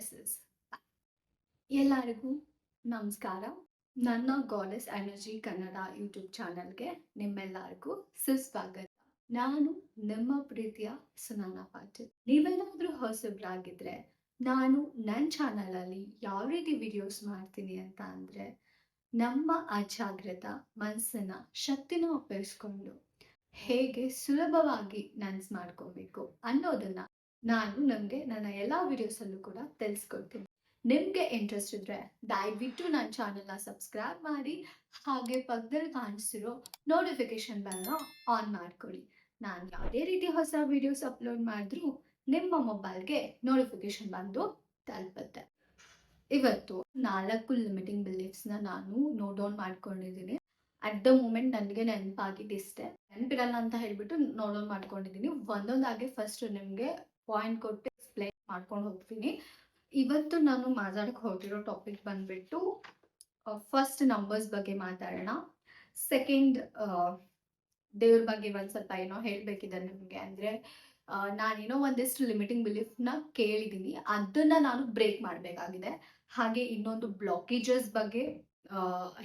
Goddesses. ಎಲ್ಲರಿಗೂ ನಮಸ್ಕಾರ. ನನ್ನ ಗಾಡೆಸ್ ಎನರ್ಜಿ ಕನ್ನಡ ಯೂಟ್ಯೂಬ್ ಚಾನಲ್ಗೆ ನಿಮ್ಮೆಲ್ಲರಿಗೂ ಸುಸ್ವಾಗತ. ನಾನು ನಿಮ್ಮ ಪ್ರೀತಿಯ ಸುನಾನಾ ಪಾಟೀಲ್. ನೀವೆಲ್ಲಾದ್ರೂ ಹೊಸಬ್ರಾಗಿದ್ರೆ ನಾನು ನನ್ನ ಚಾನಲಲ್ಲಿ ಯಾವ ರೀತಿ ವಿಡಿಯೋಸ್ ಮಾಡ್ತೀನಿ ಅಂತ ಅಂದರೆ, ನಮ್ಮ ಅಜಾಗೃತ ಮನಸ್ಸನ್ನ ಶಕ್ತಿನ ಉಪಯೋಗಿಸ್ಕೊಂಡು ಹೇಗೆ ಸುಲಭವಾಗಿ ನನ್ಸ್ ಮಾಡ್ಕೋಬೇಕು ಅನ್ನೋದನ್ನ ನಾನು ನಮಗೆ ನನ್ನ ಎಲ್ಲ ವಿಡಿಯೋಸಲ್ಲೂ ಕೂಡ ತಿಳಿಸ್ಕೊಡ್ತೀನಿ. ನಿಮಗೆ ಇಂಟ್ರೆಸ್ಟ್ ಇದ್ರೆ ದಯವಿಟ್ಟು ನನ್ನ ಚಾನಲ್ನ ಸಬ್ಸ್ಕ್ರೈಬ್ ಮಾಡಿ, ಹಾಗೆ ಪಕ್ಕದಲ್ಲಿ ಕಾಣಿಸ್ತಿರೋ ನೋಟಿಫಿಕೇಶನ್ ಬೆಲ್ನ ಆನ್ ಮಾಡ್ಕೊಳ್ಳಿ. ನಾನು ಯಾವುದೇ ರೀತಿ ಹೊಸ ವಿಡಿಯೋಸ್ ಅಪ್ಲೋಡ್ ಮಾಡಿದ್ರೂ ನಿಮ್ಮ ಮೊಬೈಲ್ಗೆ ನೋಟಿಫಿಕೇಶನ್ ಬಂದು ತಲುಪುತ್ತೆ. ಇವತ್ತು 4 ಲಿಮಿಟಿಂಗ್ ಬಿಲೀಫ್ಸ್ನ ನಾನು ನೋಟ್ ಡೌನ್ ಮಾಡ್ಕೊಂಡಿದ್ದೀನಿ. ಅಟ್ ದ ಮೂಮೆಂಟ್ ನನಗೆ ನೆನಪಾಗಿದ್ದಿಷ್ಟೇ, ನೆನಪಿರಲ್ಲ ಅಂತ ಹೇಳ್ಬಿಟ್ಟು ನೋಟ್ ಡೌನ್ ಮಾಡ್ಕೊಂಡಿದ್ದೀನಿ. ಒಂದೊಂದಾಗಿ ಫಸ್ಟ್ ನಿಮಗೆ ಪಾಯಿಂಟ್ ಕೊಟ್ಟು ಎಕ್ಸ್ಪ್ಲೈನ್ ಮಾಡ್ಕೊಂಡು ಹೋಗ್ತೀನಿ. ಇವತ್ತು ನಾನು ಮಾತಾಡಕ್ಕೆ ಹೊರಟಿರೋ ಟಾಪಿಕ್ ಬಂದ್ಬಿಟ್ಟು ಫಸ್ಟ್ ನಂಬರ್ಸ್ ಬಗ್ಗೆ ಮಾತಾಡೋಣ. ಸೆಕೆಂಡ್ ದೇವ್ರ ಬಗ್ಗೆ ಒಂದು ಸ್ವಲ್ಪ ಏನೋ ಹೇಳಬೇಕಿದೆ ನಿಮಗೆ. ಅಂದರೆ ನಾನೇನೋ ಒಂದಿಷ್ಟು ಲಿಮಿಟಿಂಗ್ ಬಿಲೀಫ್ನ ಕೇಳಿದ್ದೀನಿ, ಅದನ್ನು ನಾನು ಬ್ರೇಕ್ ಮಾಡಬೇಕಾಗಿದೆ. ಹಾಗೆ ಇನ್ನೊಂದು ಬ್ಲಾಕೇಜಸ್ ಬಗ್ಗೆ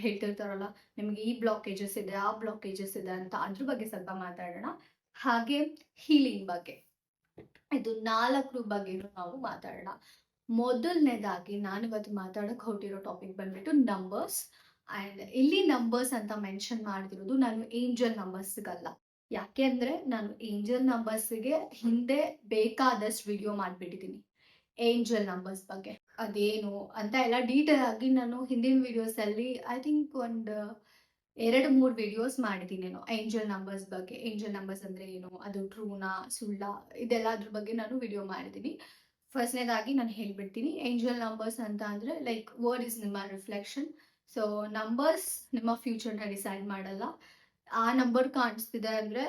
ಹೇಳ್ತಿರ್ತಾರಲ್ಲ, ನಿಮಗೆ ಈ ಬ್ಲಾಕೇಜಸ್ ಇದೆ, ಆ ಬ್ಲಾಕೇಜಸ್ ಇದೆ ಅಂತ, ಅದ್ರ ಬಗ್ಗೆ ಸ್ವಲ್ಪ ಮಾತಾಡೋಣ. ಹಾಗೆ ಹೀಲಿಂಗ್ ಬಗ್ಗೆ, ಇದು 4 ಬಗ್ಗೆನೂ ನಾವು ಮಾತಾಡೋಣ. ಮೊದಲನೇದಾಗಿ ನಾನು ಇವತ್ತು ಮಾತಾಡಕ್ಕೆ ಹೊರಟಿರೋ ಟಾಪಿಕ್ ಬಂದ್ಬಿಟ್ಟು ನಂಬರ್ಸ್. ಆ್ಯಂಡ್ ಇಲ್ಲಿ ನಂಬರ್ಸ್ ಅಂತ ಮೆನ್ಷನ್ ಮಾಡ್ತಿರೋದು ನಾನು ಏಂಜಲ್ ನಂಬರ್ಸ್ಗಲ್ಲ. ಯಾಕೆ ಅಂದರೆ ನಾನು ಏಂಜಲ್ ನಂಬರ್ಸ್ಗೆ ಹಿಂದೆ ಬೇಕಾದಷ್ಟು ವಿಡಿಯೋ ಮಾಡಿಬಿಟ್ಟಿದ್ದೀನಿ. ಏಂಜಲ್ ನಂಬರ್ಸ್ ಬಗ್ಗೆ ಅದೇನು ಅಂತ ಎಲ್ಲ ಡೀಟೇಲ್ ಆಗಿ ನಾನು ಹಿಂದಿನ ವಿಡಿಯೋಸಲ್ಲಿ ಐ ಥಿಂಕ್ ಒಂದು 2-3 ವಿಡಿಯೋಸ್ ಮಾಡಿದ್ದೀನೇನೋ ಏಂಜಲ್ ನಂಬರ್ಸ್ ಬಗ್ಗೆ. ಏಂಜಲ್ ನಂಬರ್ಸ್ ಅಂದರೆ ಏನು, ಅದು ಟ್ರೂನಾ ಸುಳ್ಳ, ಇದೆಲ್ಲದ್ರ ಬಗ್ಗೆ ನಾನು ವಿಡಿಯೋ ಮಾಡಿದ್ದೀನಿ. ಫಸ್ಟ್ನೇದಾಗಿ ನಾನು ಹೇಳ್ಬಿಡ್ತೀನಿ, ಏಂಜಲ್ ನಂಬರ್ಸ್ ಅಂತ ಅಂದರೆ ಲೈಕ್ ವರ್ಡ್ ಇಸ್ ನಿಮ್ಮ ರಿಫ್ಲೆಕ್ಷನ್. ಸೊ ನಂಬರ್ಸ್ ನಿಮ್ಮ ಫ್ಯೂಚರ್ನ ಡಿಸೈಡ್ ಮಾಡಲ್ಲ. ಆ ನಂಬರ್ ಕಾಣಿಸ್ತಿದೆ ಅಂದರೆ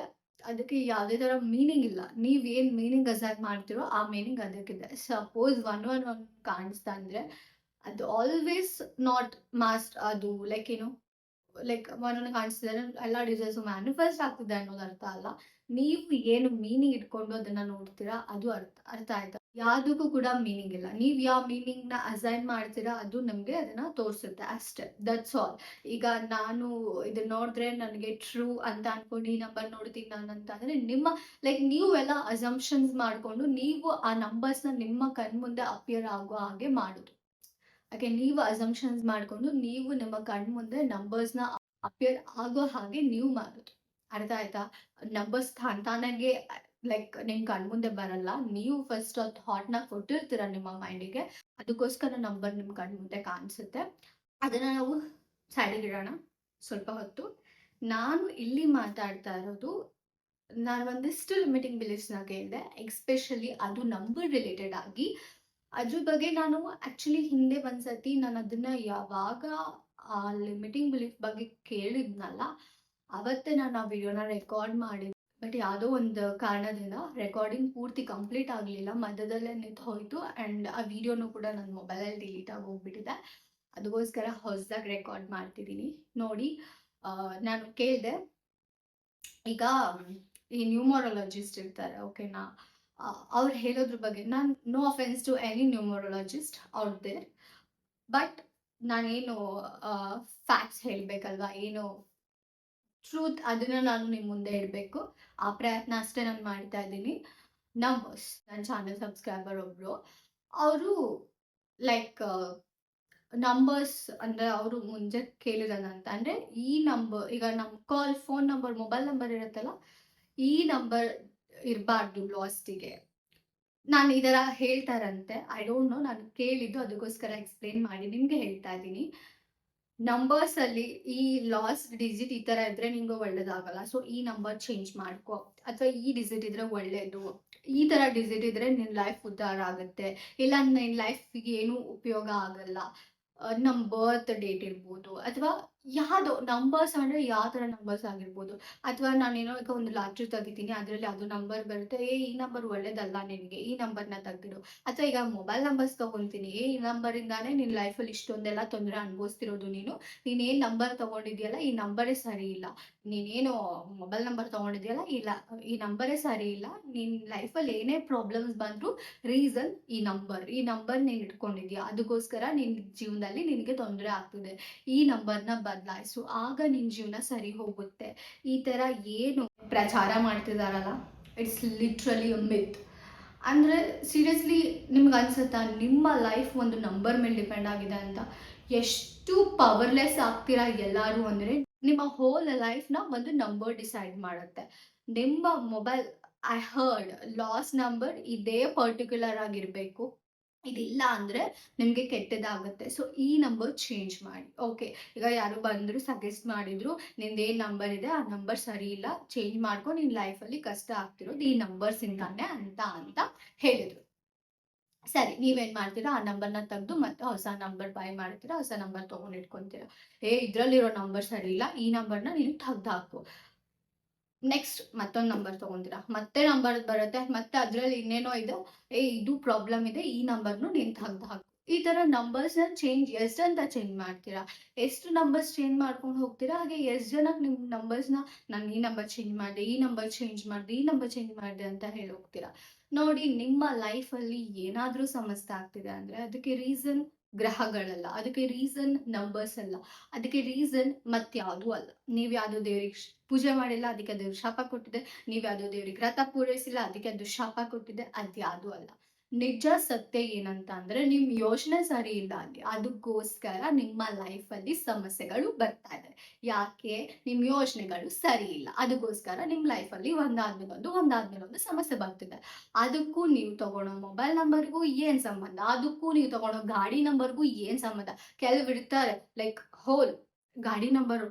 ಅದಕ್ಕೆ ಯಾವುದೇ ಥರ ಮೀನಿಂಗ್ ಇಲ್ಲ. ನೀವು ಏನು ಮೀನಿಂಗ್ ಅಸೈನ್ ಮಾಡ್ತೀರೋ ಆ ಮೀನಿಂಗ್ ಅದಕ್ಕಿದೆ. ಸಪೋಸ್ 111 ಕಾಣಿಸ್ತಾ ಅಂದರೆ ಅದು ಆಲ್ವೇಸ್ ನಾಟ್ ಮಾಸ್ಟ್, ಅದು ಲೈಕ್ ಏನು, ಲೈಕ್ 111 ಕಾಣಿಸ್ತಿದೆ ಎಲ್ಲ ಡಿಸೈರ್ಸು ಮ್ಯಾನಿಫೆಸ್ಟ್ ಆಗ್ತಿದೆ ಅನ್ನೋದು ಅರ್ಥ ಅಲ್ಲ. ನೀವು ಏನು ಮೀನಿಂಗ್ ಇಟ್ಕೊಂಡು ಅದನ್ನ ನೋಡ್ತೀರಾ ಅದು ಅರ್ಥ ಆಯ್ತಾ. ಯಾವುದಕ್ಕೂ ಕೂಡ ಮೀನಿಂಗ್ ಇಲ್ಲ. ನೀವು ಯಾವ ಮೀನಿಂಗ್ನ ಅಸೈನ್ ಮಾಡ್ತೀರಾ ಅದು ನಮಗೆ ಅದನ್ನ ತೋರಿಸುತ್ತೆ ಅಷ್ಟೇ, ದಟ್ಸ್ ಆಲ್. ಈಗ ನಾನು ಇದನ್ನ ನೋಡಿದ್ರೆ ನನಗೆ ಟ್ರೂ ಅಂತ ಅನ್ಕೊಂಡು ಈ ನಂಬರ್ ನೋಡ್ತೀನಿ ನಾನು ಅಂತ ಅಂದರೆ ನಿಮ್ಮ ಲೈಕ್ ನೀವು ಎಲ್ಲ ಅಸಂಪ್ಷನ್ಸ್ ಮಾಡಿಕೊಂಡು ನೀವು ಆ ನಂಬರ್ಸ್ನ ನಿಮ್ಮ ಕಣ್ಮುಂದೆ ಅಪಿಯರ್ ಆಗೋ ಹಾಗೆ ಮಾಡೋದು. ಯಾಕೆ ನೀವು ಅಸಂಪ್ಷನ್ಸ್ ಮಾಡಿಕೊಂಡು ನೀವು ನಿಮ್ಮ ಕಣ್ಮುಂದೆ ನಂಬರ್ಸ್ನ ಅಪಿಯರ್ ಆಗೋ ಹಾಗೆ ನೀವು ಮಾಡೋದು. ಅರ್ಥ ಆಯ್ತಾ. ನಂಬರ್ಸ್ ತಾನಾಗೆ ಲೈಕ್ ನಿಮ್ಮ ಕಣ್ಮುಂದೆ ಬರಲ್ಲ. ನೀವು ಫಸ್ಟ್ ಆ ಥಾಟ್ನ ಕೊಟ್ಟಿರ್ತೀರ ನಿಮ್ಮ ಮೈಂಡಿಗೆ, ಅದಕ್ಕೋಸ್ಕರ ನಂಬರ್ ನಿಮ್ಮ ಕಣ್ಮುಂದೆ ಕಾಣಿಸುತ್ತೆ. ಅದನ್ನ ನಾವು ಸೈಡಿಗೆ ಇಡೋಣ ಸ್ವಲ್ಪ ಹೊತ್ತು. ನಾನು ಇಲ್ಲಿ ಮಾತಾಡ್ತಾ ಇರೋದು, ನಾನು ಒಂದಿಷ್ಟು ಲಿಮಿಟಿಂಗ್ ಬಿಲೀಫ್ಸ್ನ ಕೇಳಿದೆ, ಎಕ್ಸ್ಪೆಷಲಿ ಅದು ನಂಬರ್ ರಿಲೇಟೆಡ್ ಆಗಿ. ಅದ್ರ ಬಗ್ಗೆ ನಾನು ಆ್ಯಕ್ಚುಲಿ ಹಿಂದೆ ಒಂದ್ಸತಿ ನಾನು ಅದನ್ನ ಯಾವಾಗ ಆ ಲಿಮಿಟಿಂಗ್ ಬಿಲೀಫ್ ಬಗ್ಗೆ ಕೇಳಿದ್ನಲ್ಲ ಅವತ್ತೇ ನಾನು ಆ ವಿಡಿಯೋನ ರೆಕಾರ್ಡ್ ಮಾಡಿದ್ದೆ. ಬಟ್ ಯಾವುದೋ ಒಂದು ಕಾರಣದಿಂದ ರೆಕಾರ್ಡಿಂಗ್ ಪೂರ್ತಿ ಕಂಪ್ಲೀಟ್ ಆಗಲಿಲ್ಲ, ಮಧ್ಯದಲ್ಲೇ ನಿಂತು ಹೋಯಿತು. ಆ್ಯಂಡ್ ಆ ವಿಡಿಯೋನು ಕೂಡ ನನ್ನ ಮೊಬೈಲಲ್ಲಿ ಡಿಲೀಟ್ ಆಗಿ ಹೋಗ್ಬಿಟ್ಟಿದೆ. ಅದಕ್ಕೋಸ್ಕರ ಹೊಸದಾಗಿ ರೆಕಾರ್ಡ್ ಮಾಡ್ತಿದ್ದೀನಿ ನೋಡಿ. ನಾನು ಕೇಳಿದೆ, ಈಗ ಈ ನ್ಯೂಮರಾಲಜಿಸ್ಟ್ ಇರ್ತಾರೆ ಓಕೆನಾ, ಅವ್ರು ಹೇಳೋದ್ರ ಬಗ್ಗೆ, ನಾನು no offence to any numerologist out there, but ನಾನೇನು ಫ್ಯಾಕ್ಟ್ಸ್ ಹೇಳಬೇಕಲ್ವಾ, ಏನು ಟ್ರೂತ್ ಅದನ್ನ ನಾನು ನಿಮ್ಮ ಮುಂದೆ ಇಡಬೇಕು, ಆ ಪ್ರಯತ್ನ ಅಷ್ಟೇ ನಾನು ಮಾಡ್ತಾ ಇದ್ದೀನಿ. ನಂಬರ್ಸ್, ನನ್ನ ಚಾನಲ್ ಸಬ್ಸ್ಕ್ರೈಬರ್ ಒಬ್ರು, ಅವರು ಲೈಕ್ ನಂಬರ್ಸ್ ಅಂದರೆ ಅವರು ಮುಂಚೆ ಕೇಳಿರೋದಂತ ಅಂದರೆ ಈ ನಂಬರ್, ಈಗ ನಮ್ಮ ಫೋನ್ ನಂಬರ್, ಮೊಬೈಲ್ ನಂಬರ್ ಇರುತ್ತಲ್ಲ, ಈ ನಂಬರ್ ಇರಬಾರ್ದು ಲಾಸ್ಟಿಗೆ. ನಾನು ಈ ಥರ ಹೇಳ್ತಾರಂತೆ, ಐ ಡೋಂಟ್ ನೋ, ನಾನು ಕೇಳಿದ್ದು ಅದಕ್ಕೋಸ್ಕರ ಎಕ್ಸ್ಪ್ಲೇನ್ ಮಾಡಿ ನಿಮಗೆ ಹೇಳ್ತಾ ಇದ್ದೀನಿ. ನಂಬರ್ಸಲ್ಲಿ ಈ ಲಾಸ್ಟ್ ಡಿಜಿಟ್ ಈ ಥರ ಇದ್ದರೆ ನಿಂಗೆ ಒಳ್ಳೇದಾಗಲ್ಲ, ಸೊ ಈ ನಂಬರ್ ಚೇಂಜ್ ಮಾಡ್ಕೊ, ಅಥವಾ ಈ ಡಿಜಿಟ್ ಇದ್ರೆ ಒಳ್ಳೇದು, ಈ ಥರ ಡಿಜಿಟ್ ಇದ್ರೆ ನಿನ್ನ ಲೈಫ್ ಉದ್ಧಾರ ಆಗುತ್ತೆ, ಇಲ್ಲ ನಿನ್ನ ಲೈಫಿಗೆ ಏನೂ ಉಪಯೋಗ ಆಗಲ್ಲ. ನಮ್ಮ ಬರ್ತ್ ಡೇಟ್ ಇರ್ಬೋದು, ಅಥವಾ ಯಾವ್ದೋ ನಂಬರ್ಸ್ ಅಂದ್ರೆ ಯಾವ ತರ ನಂಬರ್ಸ್ ಆಗಿರ್ಬೋದು, ಅಥವಾ ನಾನೇನೋ ಈಗ ಒಂದು ಲಾಟ್ರಿ ತೆಗಿತೀನಿ, ಅದ್ರಲ್ಲಿ ಅದು ನಂಬರ್ ಬರುತ್ತೆ, ಈ ನಂಬರ್ ಒಳ್ಳೇದಲ್ಲ ನಿನಗೆ, ಈ ನಂಬರ್ನ ತೆಗ್ದಿಡು. ಅಥವಾ ಈಗ ಮೊಬೈಲ್ ನಂಬರ್ಸ್ ತಗೊಂತೀನಿ, ಈ ನಂಬರ್ ಇಂದಾನೇ ನಿನ್ ಲೈಫಲ್ಲಿ ಇಷ್ಟೊಂದೆಲ್ಲ ತೊಂದರೆ ಅನುಭವಿಸ್ತಿರೋದು ನೀನು. ನೀನೇನ್ ನಂಬರ್ ತಗೊಂಡಿದ್ಯಲ್ಲ ಈ ನಂಬರೇ ಸರಿ ಇಲ್ಲ. ನೀನೇನು ಮೊಬೈಲ್ ನಂಬರ್ ತಗೊಂಡಿದ್ಯಲ್ಲ ಇಲ್ಲ, ಈ ನಂಬರೇ ಸರಿ ಇಲ್ಲ. ನಿನ್ ಲೈಫಲ್ಲಿ ಏನೇ ಪ್ರಾಬ್ಲಮ್ಸ್ ಬಂದ್ರು ರೀಸನ್ ಈ ನಂಬರ್ ನೀನ್ ಇಟ್ಕೊಂಡಿದ್ಯಾ, ಅದಕ್ಕೋಸ್ಕರ ನಿನ್ ಜೀವನದಲ್ಲಿ ನಿನಗೆ ತೊಂದರೆ ಆಗ್ತಿದೆ. ಈ ನಂಬರ್ನ ಬದಲಾಯಿಸು, ಆಗ ನಿನ್ ಜೀವನ ಸರಿ ಹೋಗುತ್ತೆ. ಈ ತರ ಏನು ಪ್ರಚಾರ ಮಾಡ್ತಿದಾರಲ್ಲ, ಇಟ್ಸ್ ಲಿಟ್ರಲಿ ಅ ಮಿತ್. ಅಂದ್ರೆ ಸೀರಿಯಸ್ಲಿ ನಿಮ್ಗೆ ಅನ್ಸುತ್ತಾ ನಿಮ್ಮ ಲೈಫ್ ಒಂದು ನಂಬರ್ ಮೇಲೆ ಡಿಪೆಂಡ್ ಆಗಿದೆ ಅಂತ? ಎಷ್ಟು ಪವರ್ಲೆಸ್ ಆಗ್ತೀರಾ ಎಲ್ಲರೂ ಅಂದ್ರೆ, ನಿಮ್ಮ ಹೋಲ್ ಲೈಫ್ನ ಒಂದು ನಂಬರ್ ಡಿಸೈಡ್ ಮಾಡುತ್ತೆ. ನಿಮ್ಮ mobile, I heard, last number ಇದೇ ಪರ್ಟಿಕ್ಯುಲರ್ ಆಗಿರ್ಬೇಕು, ಇದಿಲ್ಲ ಅಂದ್ರೆ ನಿಮ್ಗೆ ಕೆಟ್ಟದಾಗುತ್ತೆ. ಸೊ ಈ ನಂಬರ್ ಚೇಂಜ್ ಮಾಡಿ. ಓಕೆ, ಈಗ ಯಾರು ಬಂದ್ರು ಸಜೆಸ್ಟ್ ಮಾಡಿದ್ರು, ನಿಂದೇನ್ ನಂಬರ್ ಇದೆ ಆ ನಂಬರ್ ಸರಿ ಇಲ್ಲ, ಚೇಂಜ್ ಮಾಡ್ಕೊಂಡು ನಿನ್ ಲೈಫಲ್ಲಿ ಕಷ್ಟ ಆಗ್ತಿರೋದು ಈ ನಂಬರ್ಸ್ ಇಂದಾನೆ ಅಂತ ಹೇಳಿದ್ರು. ಸರಿ, ನೀವೇನ್ ಮಾಡ್ತೀರಾ, ಆ ನಂಬರ್ನ ತೆಗ್ದು ಮತ್ತೆ ಹೊಸ ನಂಬರ್ ಬೈ ಮಾಡ್ತೀರಾ, ಹೊಸ ನಂಬರ್ ತಗೊಂಡ್ ಇಟ್ಕೊಂತೀರಾ. ಇದ್ರಲ್ಲಿರೋ ನಂಬರ್ ಸರಿ ಇಲ್ಲ, ಈ ನಂಬರ್ನ ನೀನು ತೆಗ್ದು ಹಾಕು. ನೆಕ್ಸ್ಟ್ ಮತ್ತೊಂದು ನಂಬರ್ ತಗೊಂತೀರಾ, ಮತ್ತೆ ನಂಬರ್ ಬರುತ್ತೆ, ಮತ್ತೆ ಅದ್ರಲ್ಲಿ ಇನ್ನೇನೋ ಇದೆ, ಇದು ಪ್ರಾಬ್ಲಮ್ ಇದೆ, ಈ ನಂಬರ್ನು ನೀನ್ ತೆಗ್ದು ಹಾಕು. ಈ ತರ ನಂಬರ್ಸ್ ನ ಚೇಂಜ್ ಎಷ್ಟಂತ ಚೇಂಜ್ ಮಾಡ್ತೀರಾ, ಎಷ್ಟು ನಂಬರ್ಸ್ ಚೇಂಜ್ ಮಾಡ್ಕೊಂಡು ಹೋಗ್ತೀರಾ, ಹಾಗೆ ಎಷ್ಟು ಜನಕ್ಕೆ ನಿಮ್ ನಂಬರ್ಸ್ ನ ನಾನು ಈ ನಂಬರ್ ಚೇಂಜ್ ಮಾಡಿದೆ, ಈ ನಂಬರ್ ಚೇಂಜ್ ಮಾಡಿದೆ, ಈ ನಂಬರ್ ಚೇಂಜ್ ಮಾಡಿದೆ ಅಂತ ಹೇಳಿ ಹೋಗ್ತೀರಾ. ನೋಡಿ, ನಿಮ್ಮ ಲೈಫ್ ಅಲ್ಲಿ ಏನಾದ್ರೂ ಸಮಸ್ಯೆ ಆಗ್ತಿದೆ ಅಂದ್ರೆ ಅದಕ್ಕೆ ರೀಸನ್ ಗ್ರಹಗಳಲ್ಲ, ಅದಕ್ಕೆ ರೀಸನ್ ನಂಬರ್ಸ್ ಅಲ್ಲ, ಅದಕ್ಕೆ ರೀಸನ್ ಮತ್ಯಾವುದೂ ಅಲ್ಲ. ನೀವ್ ಯಾವ್ದೋ ದೇವ್ರಿಗೆ ಪೂಜೆ ಮಾಡಿಲ್ಲ ಅದಕ್ಕೆ ಅದು ಶಾಪ ಕೊಟ್ಟಿದೆ, ನೀವ್ ಯಾವ್ದೋ ದೇವ್ರಿಗೆ ವ್ರತ ಪೂರೈಸಿಲ್ಲ ಅದಕ್ಕೆ ಅದು ಶಾಪ ಕೊಟ್ಟಿದೆ, ಅದ್ಯಾವುದೂ ಅಲ್ಲ. ನಿಜ ಸತ್ಯ ಏನಂತ ಅಂದ್ರೆ ನಿಮ್ ಯೋಚನೆ ಸರಿ ಇಲ್ಲ ಅಲ್ಲಿ, ಅದಕ್ಕೋಸ್ಕರ ನಿಮ್ಮ ಲೈಫ್ ಅಲ್ಲಿ ಸಮಸ್ಯೆಗಳು ಬರ್ತಾ ಇದೆ. ಯಾಕೆ? ನಿಮ್ ಯೋಚನೆಗಳು ಸರಿ ಇಲ್ಲ, ಅದಕ್ಕೋಸ್ಕರ ನಿಮ್ ಲೈಫ್ ಅಲ್ಲಿ ಒಂದಾದ್ಮೇಲೊಂದು ಸಮಸ್ಯೆ ಬರ್ತಿದೆ. ಅದಕ್ಕೂ ನೀವು ತಗೊಳ್ಳೋ ಮೊಬೈಲ್ ನಂಬರ್ಗೂ ಏನ್ ಸಂಬಂಧ, ಅದಕ್ಕೂ ನೀವು ತಗೊಳ್ಳೋ ಗಾಡಿ ನಂಬರ್ಗೂ ಏನ್ ಸಂಬಂಧ? ಕೆಲವ್ರು ಇರ್ತಾರೆ ಲೈಕ್ ಹೋಲ್ ಗಾಡಿ ನಂಬರ್,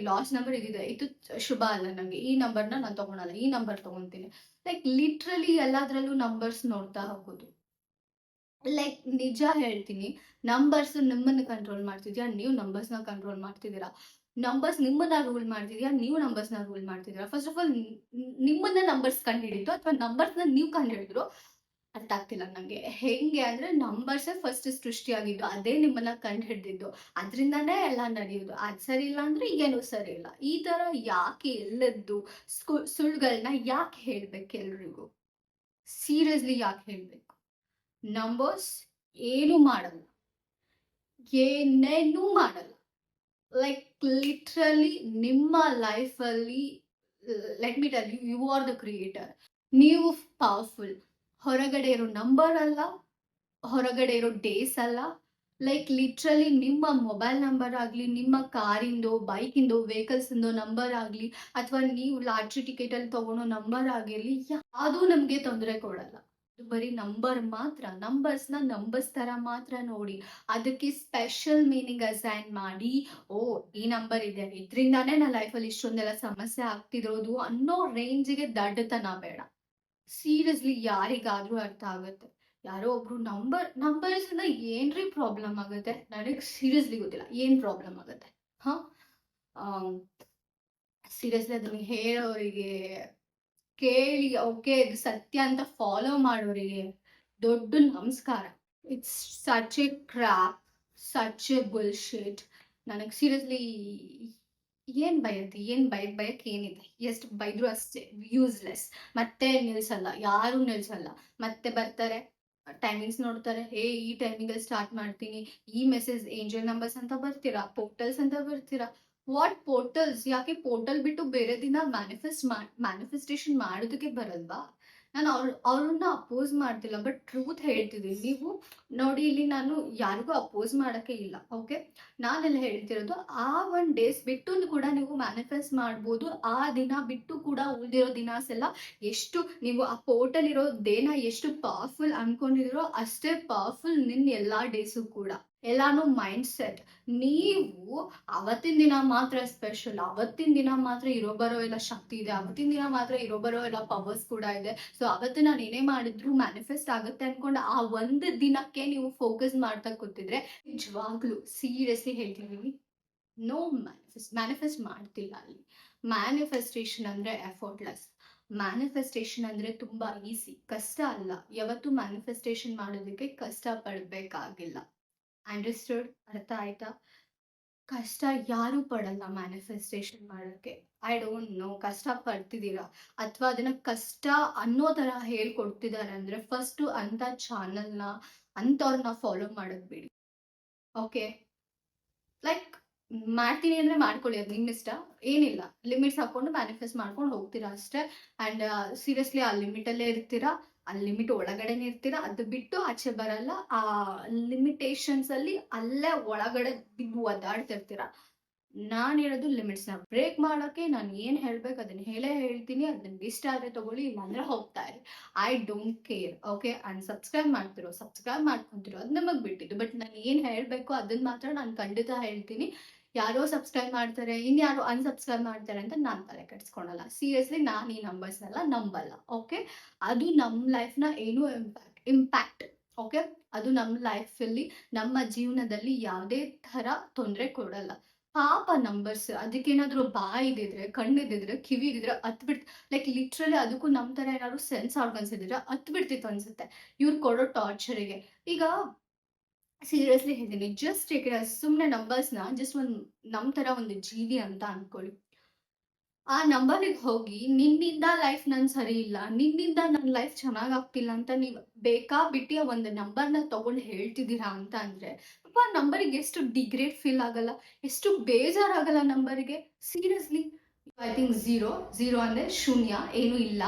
ಲಾಸ್ಟ್ ನಂಬರ್ ಇದಿದೆ, ಇದು ಶುಭ ಅಲ್ಲ ನಂಗೆ, ಈ ನಂಬರ್ನ ನಾನು ತಗೊಳಲ್ಲ, ಈ ನಂಬರ್ ತಗೊಂತೀನಿ. ಲೈಕ್ ಲಿಟ್ರಲಿ ಎಲ್ಲಾದ್ರಲ್ಲೂ ನಂಬರ್ಸ್ ನೋಡ್ತಾ ಹೋಗೋದು. ಲೈಕ್ ನಿಜ ಹೇಳ್ತೀನಿ, ನಂಬರ್ಸ್ ನಿಮ್ಮನ್ನ ಕಂಟ್ರೋಲ್ ಮಾಡ್ತಿದ್ಯಾ, ನೀವು ನಂಬರ್ಸ್ನ ಕಂಟ್ರೋಲ್ ಮಾಡ್ತಿದ್ದೀರಾ? ನಂಬರ್ಸ್ ನಿಮ್ಮನ್ನ ರೂಲ್ ಮಾಡ್ತಿದ್ಯಾ, ನೀವು ನಂಬರ್ಸ್ನ ರೂಲ್ ಮಾಡ್ತಿದ್ದೀರಾ? ಫಸ್ಟ್ ಆಫ್ ಆಲ್ ನಿಮ್ಮನ್ನ ನಂಬರ್ಸ್ ಕಂಡುಹಿಡಿದು ಅಥವಾ ನಂಬರ್ಸ್ನ ನೀವು ಕಂಡುಹಿಡಿದ್ರು ಅರ್ಥ ಆಗ್ತಿಲ್ಲ ನಂಗೆ. ಹೆಂಗೆ ಅಂದ್ರೆ ನಂಬರ್ಸೇ ಫಸ್ಟ್ ಸೃಷ್ಟಿಯಾಗಿದ್ದು, ಅದೇ ನಿಮ್ಮನ್ನ ಕಂಡು ಹಿಡ್ದಿದ್ದು, ಅದ್ರಿಂದಾನೇ ಎಲ್ಲ ನಡೆಯೋದು. ಅದ್ ಸರಿ ಇಲ್ಲ ಅಂದ್ರೆ ಏನು ಸರಿ ಇಲ್ಲ. ಈ ತರ ಯಾಕೆ ಎಲ್ಲದ್ದು ಸುಳ್ಳುಗಳನ್ನ ಯಾಕೆ ಹೇಳ್ಬೇಕು ಎಲ್ರಿಗೂ? ಸೀರಿಯಸ್ಲಿ ಯಾಕೆ ಹೇಳ್ಬೇಕು? ನಂಬರ್ಸ್ ಏನು ಮಾಡಲ್ಲ, ಏನೇನೂ ಮಾಡಲ್ಲ. ಲೈಕ್ ಲಿಟ್ರಲಿ ನಿಮ್ಮ ಲೈಫಲ್ಲಿ, let me tell you, you are the creator. ನೀವು ಪವರ್ಫುಲ್. ಹೊರಗಡೆ ಇರೋ ನಂಬರ್ ಅಲ್ಲ, ಹೊರಗಡೆ ಇರೋ ಡೇಸ್ ಅಲ್ಲ. ಲೈಕ್ ಲಿಟ್ರಲಿ ನಿಮ್ಮ ಮೊಬೈಲ್ ನಂಬರ್ ಆಗಲಿ, ನಿಮ್ಮ ಕಾರಿಂದು, ಬೈಕಿಂದು, ವೆಹಿಕಲ್ಸಿಂದು ನಂಬರ್ ಆಗಲಿ, ಅಥವಾ ನೀವು ಲಾಟ್ರಿ ಟಿಕೆಟ್ ಅಲ್ಲಿ ತಗೊಳೋ ನಂಬರ್ ಆಗಿರಲಿ, ಯಾವುದೂ ನಮಗೆ ತೊಂದರೆ ಕೊಡಲ್ಲ. ಅದು ಬರೀ ನಂಬರ್ ಮಾತ್ರ. ನಂಬರ್ಸ್ನ ನಂಬರ್ಸ್ ತರ ಮಾತ್ರ ನೋಡಿ, ಅದಕ್ಕೆ ಸ್ಪೆಷಲ್ ಮೀನಿಂಗ್ ಅಸೈನ್ ಮಾಡಿ, ಓ ಈ ನಂಬರ್ ಇದೆ, ಇದರಿಂದಾನೇ ನನ್ನ ಲೈಫಲ್ಲಿ ಇಷ್ಟೊಂದೆಲ್ಲ ಸಮಸ್ಯೆ ಆಗ್ತಿರೋದು ಅನ್ನೋ ರೇಂಜಿಗೆ ದಡ್ಡತನ ಬೇಡ. ಸೀರಿಯಸ್ಲಿ ಯಾರಿಗಾದ್ರೂ ಅರ್ಥ ಆಗುತ್ತೆ. ಯಾರೋ ಒಬ್ರು ನಂಬರ್ಸ್ ಇಂದ ಏನ್ರಿ ಪ್ರಾಬ್ಲಮ್ ಆಗುತ್ತೆ? ನನಗೆ ಸೀರಿಯಸ್ಲಿ ಗೊತ್ತಿಲ್ಲ ಏನ್ ಪ್ರಾಬ್ಲಮ್ ಆಗುತ್ತೆ. ಹ ಸೀರಿಯಸ್ಲಿ ಅದನ್ನ ಹೇಳೋರಿಗೆ, ಕೇಳಿ ಓಕೆ ಇದು ಸತ್ಯ ಅಂತ ಫಾಲೋ ಮಾಡೋರಿಗೆ ದೊಡ್ಡ ನಮಸ್ಕಾರ. It's such A crop, such A bullshit. ನನಗೆ ಸೀರಿಯಸ್ಲಿ ಏನ್ ಬಯತಿ, ಬಯಕ್ ಏನಿದೆ? ಎಷ್ಟು ಬೈದ್ರು ಅಷ್ಟೇ, ಯೂಸ್ಲೆಸ್. ಮತ್ತೆ ನಿಲ್ಸಲ್ಲ, ಯಾರು ನಿಲ್ಸಲ್ಲ. ಮತ್ತೆ ಬರ್ತಾರೆ, ಟೈಮಿಂಗ್ಸ್ ನೋಡ್ತಾರೆ, ಈ ಟೈಮಿಂಗಲ್ಲಿ ಸ್ಟಾರ್ಟ್ ಮಾಡ್ತೀನಿ, ಈ ಮೆಸೇಜ್ ಏಂಜಲ್ ನಂಬರ್ಸ್ ಅಂತ ಬರ್ತೀರಾ, ಪೋರ್ಟಲ್ಸ್ ಅಂತ ಬರ್ತೀರಾ. What portals? ಯಾಕೆ ಪೋರ್ಟಲ್ ಬಿಟ್ಟು ಬೇರೆ ದಿನ ಮ್ಯಾನಿಫೆಸ್ಟೇಷನ್ ಮಾಡೋದಕ್ಕೆ ಬರಲ್ವಾ? ನಾನು ಅವ್ರನ್ನ ಅಪೋಸ್ ಮಾಡ್ತಿಲ್ಲ, ಬಟ್ ಟ್ರೂತ್ ಹೇಳ್ತಿದ್ದೀನಿ. ನೀವು ನೋಡಿ, ಇಲ್ಲಿ ನಾನು ಯಾರಿಗೂ ಅಪೋಸ್ ಮಾಡಕ್ಕೆ ಇಲ್ಲ, ಓಕೆ? ನಾನೆಲ್ಲ ಹೇಳ್ತಿರೋದು, ಆ 1 ಡೇಸ್ ಬಿಟ್ಟು ಕೂಡ ನೀವು ಮ್ಯಾನಿಫೆಸ್ಟ್ ಮಾಡ್ಬೋದು. ಆ ದಿನ ಬಿಟ್ಟು ಕೂಡ ಉಳಿದಿರೋ ದಿನಾಸ್ ಎಲ್ಲ ಎಷ್ಟು ನೀವು ಆ ಪೋರ್ಟಲ್ ಇರೋ ದೇನ ಎಷ್ಟು ಪವರ್ಫುಲ್ ಅನ್ಕೊಂಡಿರೋ ಅಷ್ಟೇ ಪವರ್ಫುಲ್ ನಿನ್ನ ಎಲ್ಲಾ ಡೇಸು ಕೂಡ. ಎಲ್ಲಾನು ಮೈಂಡ್ ಸೆಟ್. ನೀವು ಅವತ್ತಿನ ದಿನ ಮಾತ್ರ ಸ್ಪೆಷಲ್, ಅವತ್ತಿನ ದಿನ ಮಾತ್ರ ಇರೋ ಬರೋ ಎಲ್ಲ ಶಕ್ತಿ ಇದೆ, ಅವತ್ತಿನ ದಿನ ಮಾತ್ರ ಇರೋ ಬರೋ ಎಲ್ಲ ಪವರ್ಸ್ ಕೂಡ ಇದೆ. ಸೊ ಅವತ್ತು ನಾನು ಏನೇ ಮಾಡಿದ್ರು ಮ್ಯಾನಿಫೆಸ್ಟ್ ಆಗುತ್ತೆ ಅನ್ಕೊಂಡು ಆ ಒಂದು ದಿನಕ್ಕೆ ನೀವು ಫೋಕಸ್ ಮಾಡ್ತಾ ಕೂತಿದ್ರೆ, ನಿಜವಾಗ್ಲು ಸೀರಿಯಸ್ಲಿ ಹೇಳ್ತಿದೀನಿ, ನೋ ಮ್ಯಾನಿಫೆಸ್ಟ್ ಮಾಡ್ತಿಲ್ಲ ಅಲ್ಲಿ. ಮ್ಯಾನಿಫೆಸ್ಟೇಷನ್ ಅಂದರೆ ಎಫರ್ಟ್ಲೆಸ್. ಮ್ಯಾನಿಫೆಸ್ಟೇಷನ್ ಅಂದರೆ ತುಂಬ ಈಸಿ, ಕಷ್ಟ ಅಲ್ಲ. ಯಾವತ್ತು ಮ್ಯಾನಿಫೆಸ್ಟೇಷನ್ ಮಾಡೋದಕ್ಕೆ ಕಷ್ಟ ಪಡಬೇಕಾಗಿಲ್ಲ. ಅಂಡರ್ಸ್ಟುಡ್? ಅರ್ಥ ಆಯ್ತಾ? ಕಷ್ಟ ಯಾರೂ ಪಡಲ್ಲ ಮ್ಯಾನಿಫೆಸ್ಟೇಷನ್ ಮಾಡೋಕ್ಕೆ. ಐ ಡೋಂಟ್ ನೋ ಕಷ್ಟ ಪಡ್ತಿದ್ದೀರಾ ಅಥವಾ ಅದನ್ನ ಕಷ್ಟ ಅನ್ನೋ ಥರ ಹೇಳ್ಕೊಡ್ತಿದ್ದಾರೆ ಅಂದರೆ ಫಸ್ಟು ಅಂಥ ಚಾನಲ್ನ ಅಂಥವ್ರನ್ನ ಫಾಲೋ ಮಾಡೋದು ಬಿಡಿ. ಓಕೆ, ಲೈಕ್ ಮಾಡ್ತೀನಿ ಅಂದರೆ ಮಾಡ್ಕೊಳ್ಳಿ, ಅದು ನಿಮ್ಮ ಇಷ್ಟ. ಏನಿಲ್ಲ, ಲಿಮಿಟ್ಸ್ ಹಾಕ್ಕೊಂಡು ಮ್ಯಾನಿಫೆಸ್ಟ್ ಮಾಡ್ಕೊಂಡು ಹೋಗ್ತೀರಾ ಅಷ್ಟೇ. ಆ್ಯಂಡ್ ಸೀರಿಯಸ್ಲಿ ಆ ಲಿಮಿಟಲ್ಲೇ ಇರ್ತೀರಾ, ಆ ಲಿಮಿಟ್ ಒಳಗಡೆನೇ ಇರ್ತೀರಾ. ಅದು ಬಿಟ್ಟು ಆಚೆ ಬರಲ್ಲ. ಆ ಲಿಮಿಟೇಷನ್ಸಲ್ಲಿ ಅಲ್ಲೇ ಒಳಗಡೆ ಬಿದ್ದು ಒದ್ದಾಡ್ತಿರ್ತೀರಾ. ನಾನು ಹೇಳೋದು ಲಿಮಿಟ್ಸ್ನ ಬ್ರೇಕ್ ಮಾಡೋಕ್ಕೆ ನಾನು ಏನು ಹೇಳ್ಬೇಕು ಅದನ್ನು ಹೇಳೇ ಹೇಳ್ತೀನಿ. ಅದು ನಿಮ್ಗೆ ಇಷ್ಟ ಆದರೆ ತೊಗೊಳ್ಳಿ, ಇಲ್ಲಾಂದರೆ ಹೋಗ್ತಾ ಇರಿ. I don't care. Okay, and subscribe ಮಾಡ್ಕೊಂತಿರೋ ಅದು ನಮಗೆ ಬಿಟ್ಟಿದ್ದು. ಬಟ್ ನಾನು ಏನು ಹೇಳಬೇಕು ಅದನ್ನು ಮಾತ್ರ ನಾನು ಖಂಡಿತ ಹೇಳ್ತೀನಿ. ಯಾರೋ ಸಬ್ಸ್ಕ್ರೈಬ್ ಮಾಡ್ತಾರೆ, ಇನ್ಯಾರೋ ಅನ್ಸಬ್ಸ್ಕ್ರೈಬ್ ಮಾಡ್ತಾರೆ ಅಂತ ನಾನು ತಲೆ ಕೆಡಿಸ್ಕೊಳಲ್ಲ. ಸೀರಿಯಸ್ಲಿ ನಾನು ಈ ನಂಬರ್ಸ್ನೆಲ್ಲ ನಂಬಲ್ಲ. ಓಕೆ, ಅದು ನಮ್ಮ ಲೈಫ್ನ ಏನೂ ಇಂಪ್ಯಾಕ್ಟ್ ಓಕೆ, ಅದು ನಮ್ಮ ಲೈಫಲ್ಲಿ ನಮ್ಮ ಜೀವನದಲ್ಲಿ ಯಾವುದೇ ಥರ ತೊಂದರೆ ಕೊಡಲ್ಲ. ಪಾಪ ನಂಬರ್ಸ್, ಅದಕ್ಕೇನಾದರೂ ಬಾಯಿದಿದ್ರೆ, ಕಣ್ಣಿದ್ದಿದ್ರೆ, ಕಿವಿ ಇದ್ದಿದ್ರೆ ಹತ್ಬಿಡ್ತು. ಲೈಕ್ ಲಿಟ್ರಲಿ ಅದಕ್ಕೂ ನಮ್ಮ ಥರ ಏನಾದ್ರು ಸೆನ್ಸ್ ಆರ್ಗನ್ಸ್ ಇದ್ದಿದ್ರೆ ಹತ್ಬಿಡ್ತಿತ್ತು ಅನ್ಸುತ್ತೆ ಇವ್ರು ಕೊಡೋ ಟಾರ್ಚರಿಗೆ. ಈಗ ಸೀರಿಯಸ್ಲಿ ಹೇಳ್ತೀನಿ, ಜಸ್ಟ್ ಟೇಕ್ ಇಟ್ ಸುಮ್ಮನೆ ನಂಬರ್ಸ್ನ ಜಸ್ಟ್ ಒಂದು ನಮ್ಮ ಥರ ಒಂದು ಜೀವಿ ಅಂತ ಅನ್ಕೊಳ್ಳಿ. ಆ ನಂಬರಿಗೆ ಹೋಗಿ ನಿನ್ನಿಂದ ಲೈಫ್ ನನ್ ಸರಿ ಇಲ್ಲ, ನಿನ್ನಿಂದ ನನ್ನ ಲೈಫ್ ಚೆನ್ನಾಗಾಗ್ತಿಲ್ಲ ಅಂತ ನೀವು ಬೇಕಾಬಿಟ್ಟಿ ಆ ಒಂದು ನಂಬರ್ನ ತಗೊಂಡು ಹೇಳ್ತಿದ್ದೀರಾ ಅಂತ ಅಂದರೆ ಆ ನಂಬರಿಗೆ ಎಷ್ಟು ಡಿಗ್ರೇಡ್ ಫೀಲ್ ಆಗಲ್ಲ, ಎಷ್ಟು ಬೇಜಾರಾಗಲ್ಲ ನಂಬರಿಗೆ. ಸೀರಿಯಸ್ಲಿ ಐ ಥಿಂಕ್ ಝೀರೋ ಅಂದರೆ ಶೂನ್ಯ, ಏನೂ ಇಲ್ಲ.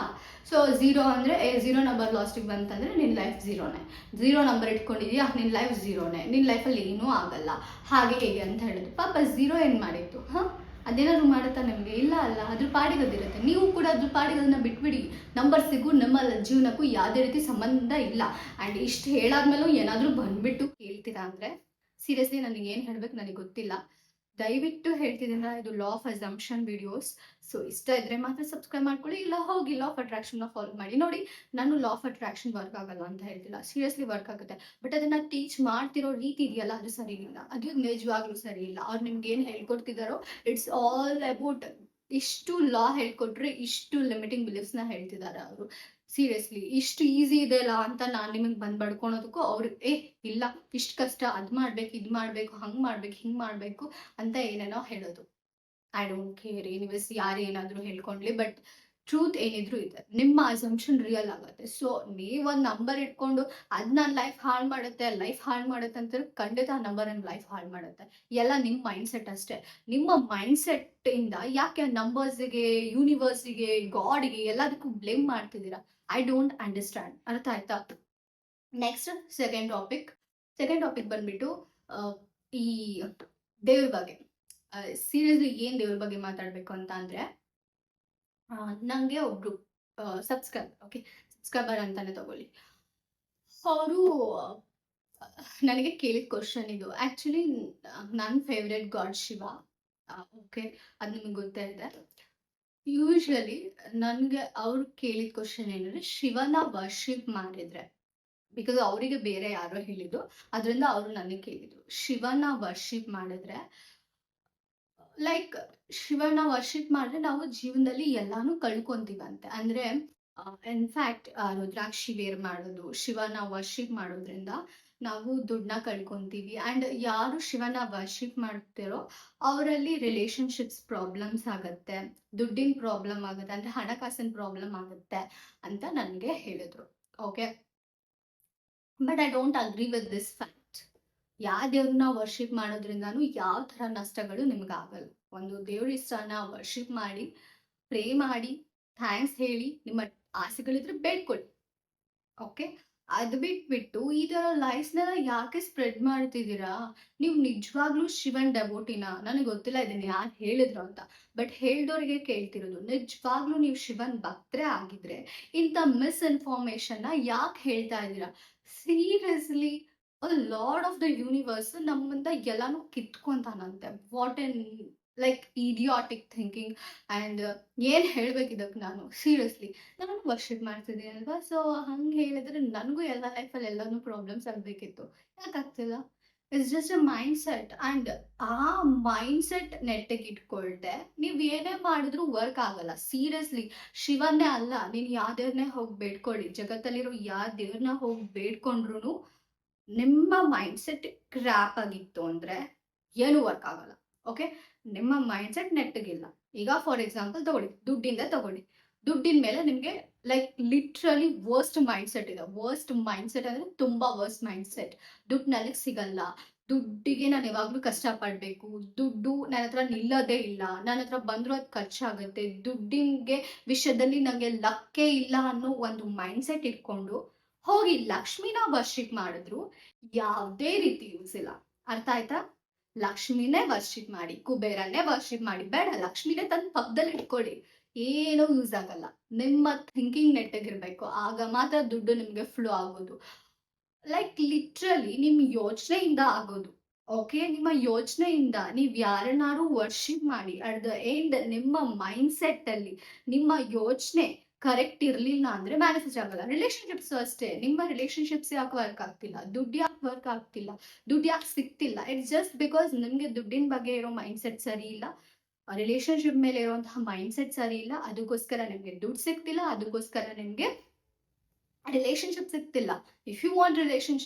ಸೊ ಝೀರೋ ಅಂದರೆ ಝೀರೋ ನಂಬರ್ ಲಾಸ್ಟಿಗೆ ಬಂತಂದರೆ ನಿನ್ನ ಲೈಫ್ ಝೀರೋನೇ. ಝೀರೋ ನಂಬರ್ ಇಟ್ಕೊಂಡಿದೀಯಾ, ನಿನ್ನ ಲೈಫ್ ಝೀರೋನೇ, ನಿನ್ನ ಲೈಫಲ್ಲಿ ಏನೂ ಆಗಲ್ಲ, ಹಾಗೆ ಹೇಗೆ ಅಂತ ಹೇಳಿದ್ರು. ಪಾಪ ಝೀರೋ ಏನು ಮಾಡಿತ್ತು? ಹಾಂ, ಅದೇನಾದ್ರು ಮಾಡುತ್ತಾ ನಿಮಗೆ? ಇಲ್ಲ ಅಲ್ಲ, ಅದ್ರ ಪಾಡಿಗೆ ಅದಿರುತ್ತೆ. ನೀವು ಕೂಡ ಅದ್ರ ಪಾಡಿಗೆ ಅದನ್ನು ಬಿಟ್ಬಿಡಿ. ನಂಬರ್ಸಿಗೂ ನಮ್ಮ ಜೀವನಕ್ಕೂ ಯಾವುದೇ ರೀತಿ ಸಂಬಂಧ ಇಲ್ಲ. ಆ್ಯಂಡ್ ಇಷ್ಟು ಹೇಳಾದ್ಮೇಲೂ ಏನಾದರೂ ಬಂದ್ಬಿಟ್ಟು ಕೇಳ್ತೀರಾ ಅಂದರೆ ಸೀರಿಯಸ್ಲಿ ನನಗೆ ಏನು ಹೇಳ್ಬೇಕು ನನಗೆ ಗೊತ್ತಿಲ್ಲ. ದಯವಿಟ್ಟು ಹೇಳ್ತಿದ್ದೀನ, ಇದು law of assumption videos. So ಇಷ್ಟ ಇದ್ರೆ ಮಾತ್ರ ಸಬ್ಸ್ಕ್ರೈಬ್ ಮಾಡ್ಕೊಳ್ಳಿ, ಇಲ್ಲ ಹೋಗಿ ಲಾ ಆಫ್ ಅಟ್ರಾಕ್ಷನ್ನ ಫಾಲೋ ಮಾಡಿ. ನೋಡಿ, ನಾನು ಲಾ ಆಫ್ ಅಟ್ರಾಕ್ಷನ್ ವರ್ಕ್ ಆಗಲ್ಲ ಅಂತ ಹೇಳ್ತಿಲ್ಲ, ಸೀರಿಯಸ್ಲಿ ವರ್ಕ್ ಆಗುತ್ತೆ. ಬಟ್ ಅದನ್ನು ಟೀಚ್ ಮಾಡ್ತಿರೋ ರೀತಿ ಇದೆಯಲ್ಲ, ಅದು ಸರಿ ಇಲ್ಲ, ಅದು ನಿಜವಾಗ್ಲೂ ಸರಿ ಇಲ್ಲ. ಅವ್ರು ನಿಮ್ಗೆ ಏನು ಹೇಳ್ಕೊಡ್ತಿದ್ದಾರೋ ಇಟ್ಸ್ ಆಲ್ ಅಬೌಟ್ ಇಷ್ಟು ಲಾ ಹೇಳ್ಕೊಟ್ರೆ ಇಷ್ಟು ಲಿಮಿಟಿಂಗ್ ಬಿಲೀಫ್ಸ್ನ ಹೇಳ್ತಿದ್ದಾರೆ ಅವರು. ಸೀರಿಯಸ್ಲಿ ಇಷ್ಟು ಈಸಿ ಇದೆಯಲ್ಲ ಅಂತ ನಾನು ನಿಮಗೆ ಬಂದು ಬಡ್ಕೊಳೋದಕ್ಕೂ ಅವ್ರು ಇಲ್ಲ ಇಷ್ಟು ಕಷ್ಟ, ಅದು ಮಾಡ್ಬೇಕು, ಇದು ಮಾಡಬೇಕು, ಹಂಗೆ ಮಾಡ್ಬೇಕು, ಹಿಂಗೆ ಮಾಡಬೇಕು ಅಂತ ಏನೇನೋ ಹೇಳೋದು. I don't care. ಎನಿವೇಸ್ ಯಾರು ಏನಾದರೂ ಹೇಳ್ಕೊಂಡ್ಲಿ, ಬಟ್ ಟ್ರೂತ್ ಏನಿದ್ರು ಇದೆ, ನಿಮ್ಮ ಅಸಂಪ್ಷನ್ ರಿಯಲ್ ಆಗುತ್ತೆ. ಸೊ ನೀವೊಂದು ನಂಬರ್ ಇಟ್ಕೊಂಡು ಅದು ನನ್ನ ಲೈಫ್ ಹಾಳು ಮಾಡುತ್ತೆ ಅಂತ ಖಂಡಿತ ಆ ನಂಬರ್ ನನ್ನ ಲೈಫ್ ಹಾಳು ಮಾಡುತ್ತೆ. ಎಲ್ಲ ನಿಮ್ಮ ಮೈಂಡ್ಸೆಟ್ ಅಷ್ಟೇ. ನಿಮ್ಮ ಮೈಂಡ್ಸೆಟ್ ಇಂದ ಯಾಕೆ ನಂಬರ್ಸಿಗೆ, ಯೂನಿವರ್ಸಿಗೆ, ಗಾಡ್ಗೆ ಎಲ್ಲದಕ್ಕೂ ಬ್ಲೇಮ್ ಮಾಡ್ತಿದ್ದೀರಾ? I don't understand. ಅರ್ಥ ಆಯ್ತಾ? ನೆಕ್ಸ್ಟ್ ಸೆಕೆಂಡ್ ಟಾಪಿಕ್ ಬಂದ್ಬಿಟ್ಟು ಈ ದೇವ್ರ ಬಗ್ಗೆ. ಸೀರಿಯಸ್ಲಿ ಏನು ದೇವ್ರ ಬಗ್ಗೆ ಮಾತಾಡಬೇಕು ಅಂತ ಅಂದರೆ, ನನಗೆ ಒಬ್ರು ಸಬ್ಸ್ಕ್ರೈಬರ್ ಅಂತಾನೆ ತಗೊಳ್ಳಿ, ಅವರು ನನಗೆ ಕೇಳಿದ ಕ್ವಶನ್ ಇದು. ಆ್ಯಕ್ಚುಲಿ ನನ್ನ ಫೇವ್ರೆಟ್ ಗಾಡ್ ಶಿವ. ಓಕೆ, ಅದು ನಿಮಗೆ ಗೊತ್ತೇ ಇದೆ. ಯೂಶ್ವಲಿ ನನಗೆ ಅವ್ರು ಕೇಳಿದ ಕ್ವಶನ್ ಏನಂದರೆ, ಶಿವನ ವರ್ಷಿಪ್ ಮಾಡಿದರೆ, ಬಿಕಾಸ್ ಅವರಿಗೆ ಬೇರೆ ಯಾರೋ ಹೇಳಿದ್ದು, ಅದರಿಂದ ಅವರು ನನಗೆ ಕೇಳಿದರು, ಶಿವನ ವರ್ಷಿಪ್ ಮಾಡಿದ್ರೆ ಲೈಕ್ ಶಿವನ ವರ್ಷಿಪ್ ಮಾಡಿದ್ರೆ ನಾವು ಜೀವನದಲ್ಲಿ ಎಲ್ಲಾನು ಕಳ್ಕೊಂತೀವಂತೆ. ಅಂದರೆ ಇನ್ಫ್ಯಾಕ್ಟ್ ರುದ್ರಾಕ್ಷಿ ವೇರ್ ಮಾಡೋದು, ಶಿವನ ವರ್ಷಿಪ್ ಮಾಡೋದ್ರಿಂದ ನಾವು ದುಡ್ಡನ್ನ ಕಳ್ಕೊಂತೀವಿ. ಆ್ಯಂಡ್ ಯಾರು ಶಿವನ ವರ್ಷಿಪ್ ಮಾಡ್ತಿರೋ ಅವರಲ್ಲಿ ರಿಲೇಷನ್ಶಿಪ್ಸ್ ಪ್ರಾಬ್ಲಮ್ಸ್ ಆಗುತ್ತೆ, ದುಡ್ಡಿನ ಪ್ರಾಬ್ಲಮ್ ಆಗುತ್ತೆ, ಅಂದರೆ ಹಣಕಾಸಿನ ಪ್ರಾಬ್ಲಮ್ ಆಗುತ್ತೆ ಅಂತ ನನಗೆ ಹೇಳಿದ್ರು. Okay, but I don't agree with this fact. ಯಾವ ದೇವ್ರನ್ನ ವರ್ಷಿಪ್ ಮಾಡೋದ್ರಿಂದನೂ ಯಾವ ಥರ ನಷ್ಟಗಳು ನಿಮಗಾಗಲ್ಲ. ಒಂದು ದೇವ್ರ ಇಷ್ಟನ ವರ್ಷಿಪ್ ಮಾಡಿ, ಪ್ರೇ ಮಾಡಿ, ಥ್ಯಾಂಕ್ಸ್ ಹೇಳಿ, ನಿಮ್ಮ ಆಸೆಗಳಿದ್ರೆ ಬೇಡ್ಕೊಳ್ಳಿ. ಓಕೆ, ಅದು ಬಿಟ್ಬಿಟ್ಟು ಈ ಥರ ಲೈಫ್ಸ್ನೆಲ್ಲ ಯಾಕೆ ಸ್ಪ್ರೆಡ್ ಮಾಡ್ತಿದ್ದೀರಾ? ನೀವು ನಿಜವಾಗ್ಲೂ ಶಿವನ್ ಡೆವೋಟಿನ? ನನಗೆ ಗೊತ್ತಿಲ್ಲ ಇದನ್ನು ಯಾರು ಹೇಳಿದ್ರು ಅಂತ, ಬಟ್ ಹೇಳ್ದವ್ರಿಗೆ ಕೇಳ್ತಿರೋದು, ನಿಜವಾಗ್ಲೂ ನೀವು ಶಿವನ್ ಭಕ್ತರೇ ಆಗಿದ್ರೆ ಇಂಥ ಮಿಸ್ಇನ್ಫಾರ್ಮೇಷನ್ನ ಯಾಕೆ ಹೇಳ್ತಾ ಇದ್ದೀರಾ? Seriously lord of the universe ನಮ್ಮಿಂದ ಎಲ್ಲಾನು ಕಿತ್ಕೊಂತಾನಂತೆ. What an like idiotic thinking. And ಏನು ಹೇಳ್ಬೇಕು ಇದಕ್ಕೆ ನಾನು? ಸೀರಿಯಸ್ಲಿ ನಾನು ವರ್ಷಿಪ್ ಮಾಡ್ತಿದ್ದೀನಿ ಅಲ್ವಾ, ಸೊ ಹಂಗೆ ಹೇಳಿದ್ರೆ ನನಗೂ ಎಲ್ಲ ಲೈಫಲ್ಲಿ ಎಲ್ಲನೂ ಪ್ರಾಬ್ಲಮ್ಸ್ ಆಗಬೇಕಿತ್ತು, ಯಾಕೆ ಆಗ್ತಿಲ್ಲ? It's just a mind set. And ಆ ಮೈಂಡ್ ಸೆಟ್ ನೆಟ್ಟಿಗೆ ಇಟ್ಕೊಳ್ದೆ ನೀವ್ ಏನೇ ಮಾಡಿದ್ರು ವರ್ಕ್ ಆಗಲ್ಲ. ಸೀರಿಯಸ್ಲಿ, ಶಿವನ್ನೇ ಅಲ್ಲ, ನೀನ್ ಯಾವ ದೇವ್ರನ್ನೇ ಹೋಗಿ ಬೇಡ್ಕೊಳ್ಳಿ, ಜಗತ್ತಲ್ಲಿರೋ ಯಾವ ದೇವ್ರನ್ನ ಹೋಗಿ ಬೇಡ್ಕೊಂಡ್ರು ನಿಮ್ಮ ಮೈಂಡ್ ಸೆಟ್ ಕ್ರ್ಯಾಪ್ ಆಗಿತ್ತು ಅಂದ್ರೆ ಏನು ವರ್ಕ್ ಆಗಲ್ಲ. ಓಕೆ, ನಿಮ್ಮ ಮೈಂಡ್ ಸೆಟ್ ನೆಟ್ಟಗಿಲ್ಲ. ಈಗ ಫಾರ್ ಎಕ್ಸಾಂಪಲ್ ತಗೊಳ್ಳಿ, ತಗೊಳ್ಳಿ. ದುಡ್ಡಿನ ಮೇಲೆ ನಿಮ್ಗೆ like literally worst mind set ಇದೆ. ವರ್ಸ್ಟ್ ಮೈಂಡ್ ಸೆಟ್ ಅಂದ್ರೆ ತುಂಬಾ ವರ್ಸ್ಟ್ ಮೈಂಡ್ ಸೆಟ್. ದುಡ್ಡು ನನಗೆ ಸಿಗಲ್ಲ, ದುಡ್ಡಿಗೆ ನಾನು ಯಾವಾಗ್ಲೂ ಕಷ್ಟ ಪಡ್ಬೇಕು, ದುಡ್ಡು ನನ್ನ ಹತ್ರ ನಿಲ್ಲೋದೇ ಇಲ್ಲ, ನನ್ನ ಹತ್ರ ಬಂದ್ರು ಅದು ಖರ್ಚಾಗುತ್ತೆ, ದುಡ್ಡಿಗೆ ವಿಷಯದಲ್ಲಿ ನಂಗೆ ಲಕ್ಕೇ ಇಲ್ಲ ಅನ್ನೋ ಒಂದು ಮೈಂಡ್ ಸೆಟ್ ಇಟ್ಕೊಂಡು ಹೋಗಿ ಲಕ್ಷ್ಮಿನ ವರ್ಷಿಪ್ ಮಾಡಿದ್ರು ಯಾವುದೇ ರೀತಿ ಯೂಸ್ ಇಲ್ಲ. ಅರ್ಥ ಆಯ್ತಾ? ಲಕ್ಷ್ಮಿನೇ ವರ್ಷಿಪ್ ಮಾಡಿ, ಕುಬೇರನ್ನೇ ವರ್ಷಿಪ್ ಮಾಡಿ, ಬೇಡ ಲಕ್ಷ್ಮಿನೇ ತಂದು ಪಕ್ಕದಲ್ಲಿ ಇಟ್ಕೊಳ್ಳಿ, ಏನೂ ಯೂಸ್ ಆಗಲ್ಲ. ನಿಮ್ಮ ಥಿಂಕಿಂಗ್ ನೆಟ್ಟಗಿರ್ಬೇಕು, ಆಗ ಮಾತ್ರ ದುಡ್ಡು ನಿಮ್ಗೆ ಫ್ಲೋ ಆಗೋದು. ಲೈಕ್ ಲಿಟ್ರಲಿ ನಿಮ್ ಯೋಚನೆಯಿಂದ ಆಗೋದು. ಓಕೆ, ನಿಮ್ಮ ಯೋಚನೆಯಿಂದ ನೀವ್ ಯಾರನ್ನಾರು ವರ್ಷಿಪ್ ಮಾಡಿ, ಅಟ್ ದ ಎಂಡ್ ನಿಮ್ಮ ಮೈಂಡ್ ಸೆಟ್ ಅಲ್ಲಿ ನಿಮ್ಮ ಯೋಚನೆ ಕರೆಕ್ಟ್ ಇರ್ಲಿಲ್ಲ ಅಂದ್ರೆ ಮ್ಯಾನಿಫೆಸ್ಟ್ ಆಗಲ್ಲ. ರಿಲೇಶನ್ಶಿಪ್ಸ್ ಅಷ್ಟೇ, ನಿಮ್ಮ ರಿಲೇಶನ್ಶಿಪ್ಸ್ ಯಾಕೆ ವರ್ಕ್ ಆಗ್ತಿಲ್ಲ, ದುಡ್ಡು ಯಾಕೆ ವರ್ಕ್ ಆಗ್ತಿಲ್ಲ, ದುಡ್ಡು ಯಾಕೆ ಸಿಗ್ತಿಲ್ಲ? ಇಟ್ಸ್ ಜಸ್ಟ್ ಬಿಕಾಸ್ ನಿಮ್ಗೆ ದುಡ್ಡಿನ ಬಗ್ಗೆ ಇರೋ ಮೈಂಡ್ ಸೆಟ್ ಸರಿ ಇಲ್ಲ, ರಿಲೇಶನ್ಶಿಪ್ ಮೇಲೆ ಇರುವಂತಹ ಮೈಂಡ್ ಸೆಟ್ ಸರಿ ಇಲ್ಲ, ಅದಕ್ಕೋಸ್ಕರ ನಿಮ್ಗೆ ದುಡ್ಡು ಸಿಗ್ತಿಲ್ಲ, ಅದಕ್ಕೋಸ್ಕರ ನಿಮ್ಗೆ ರಿಲೇಶನ್ಶಿಪ್ ಸಿಗ್ತಿಲ್ಲ. ಇಫ್ ಯು ವಾಂಟ್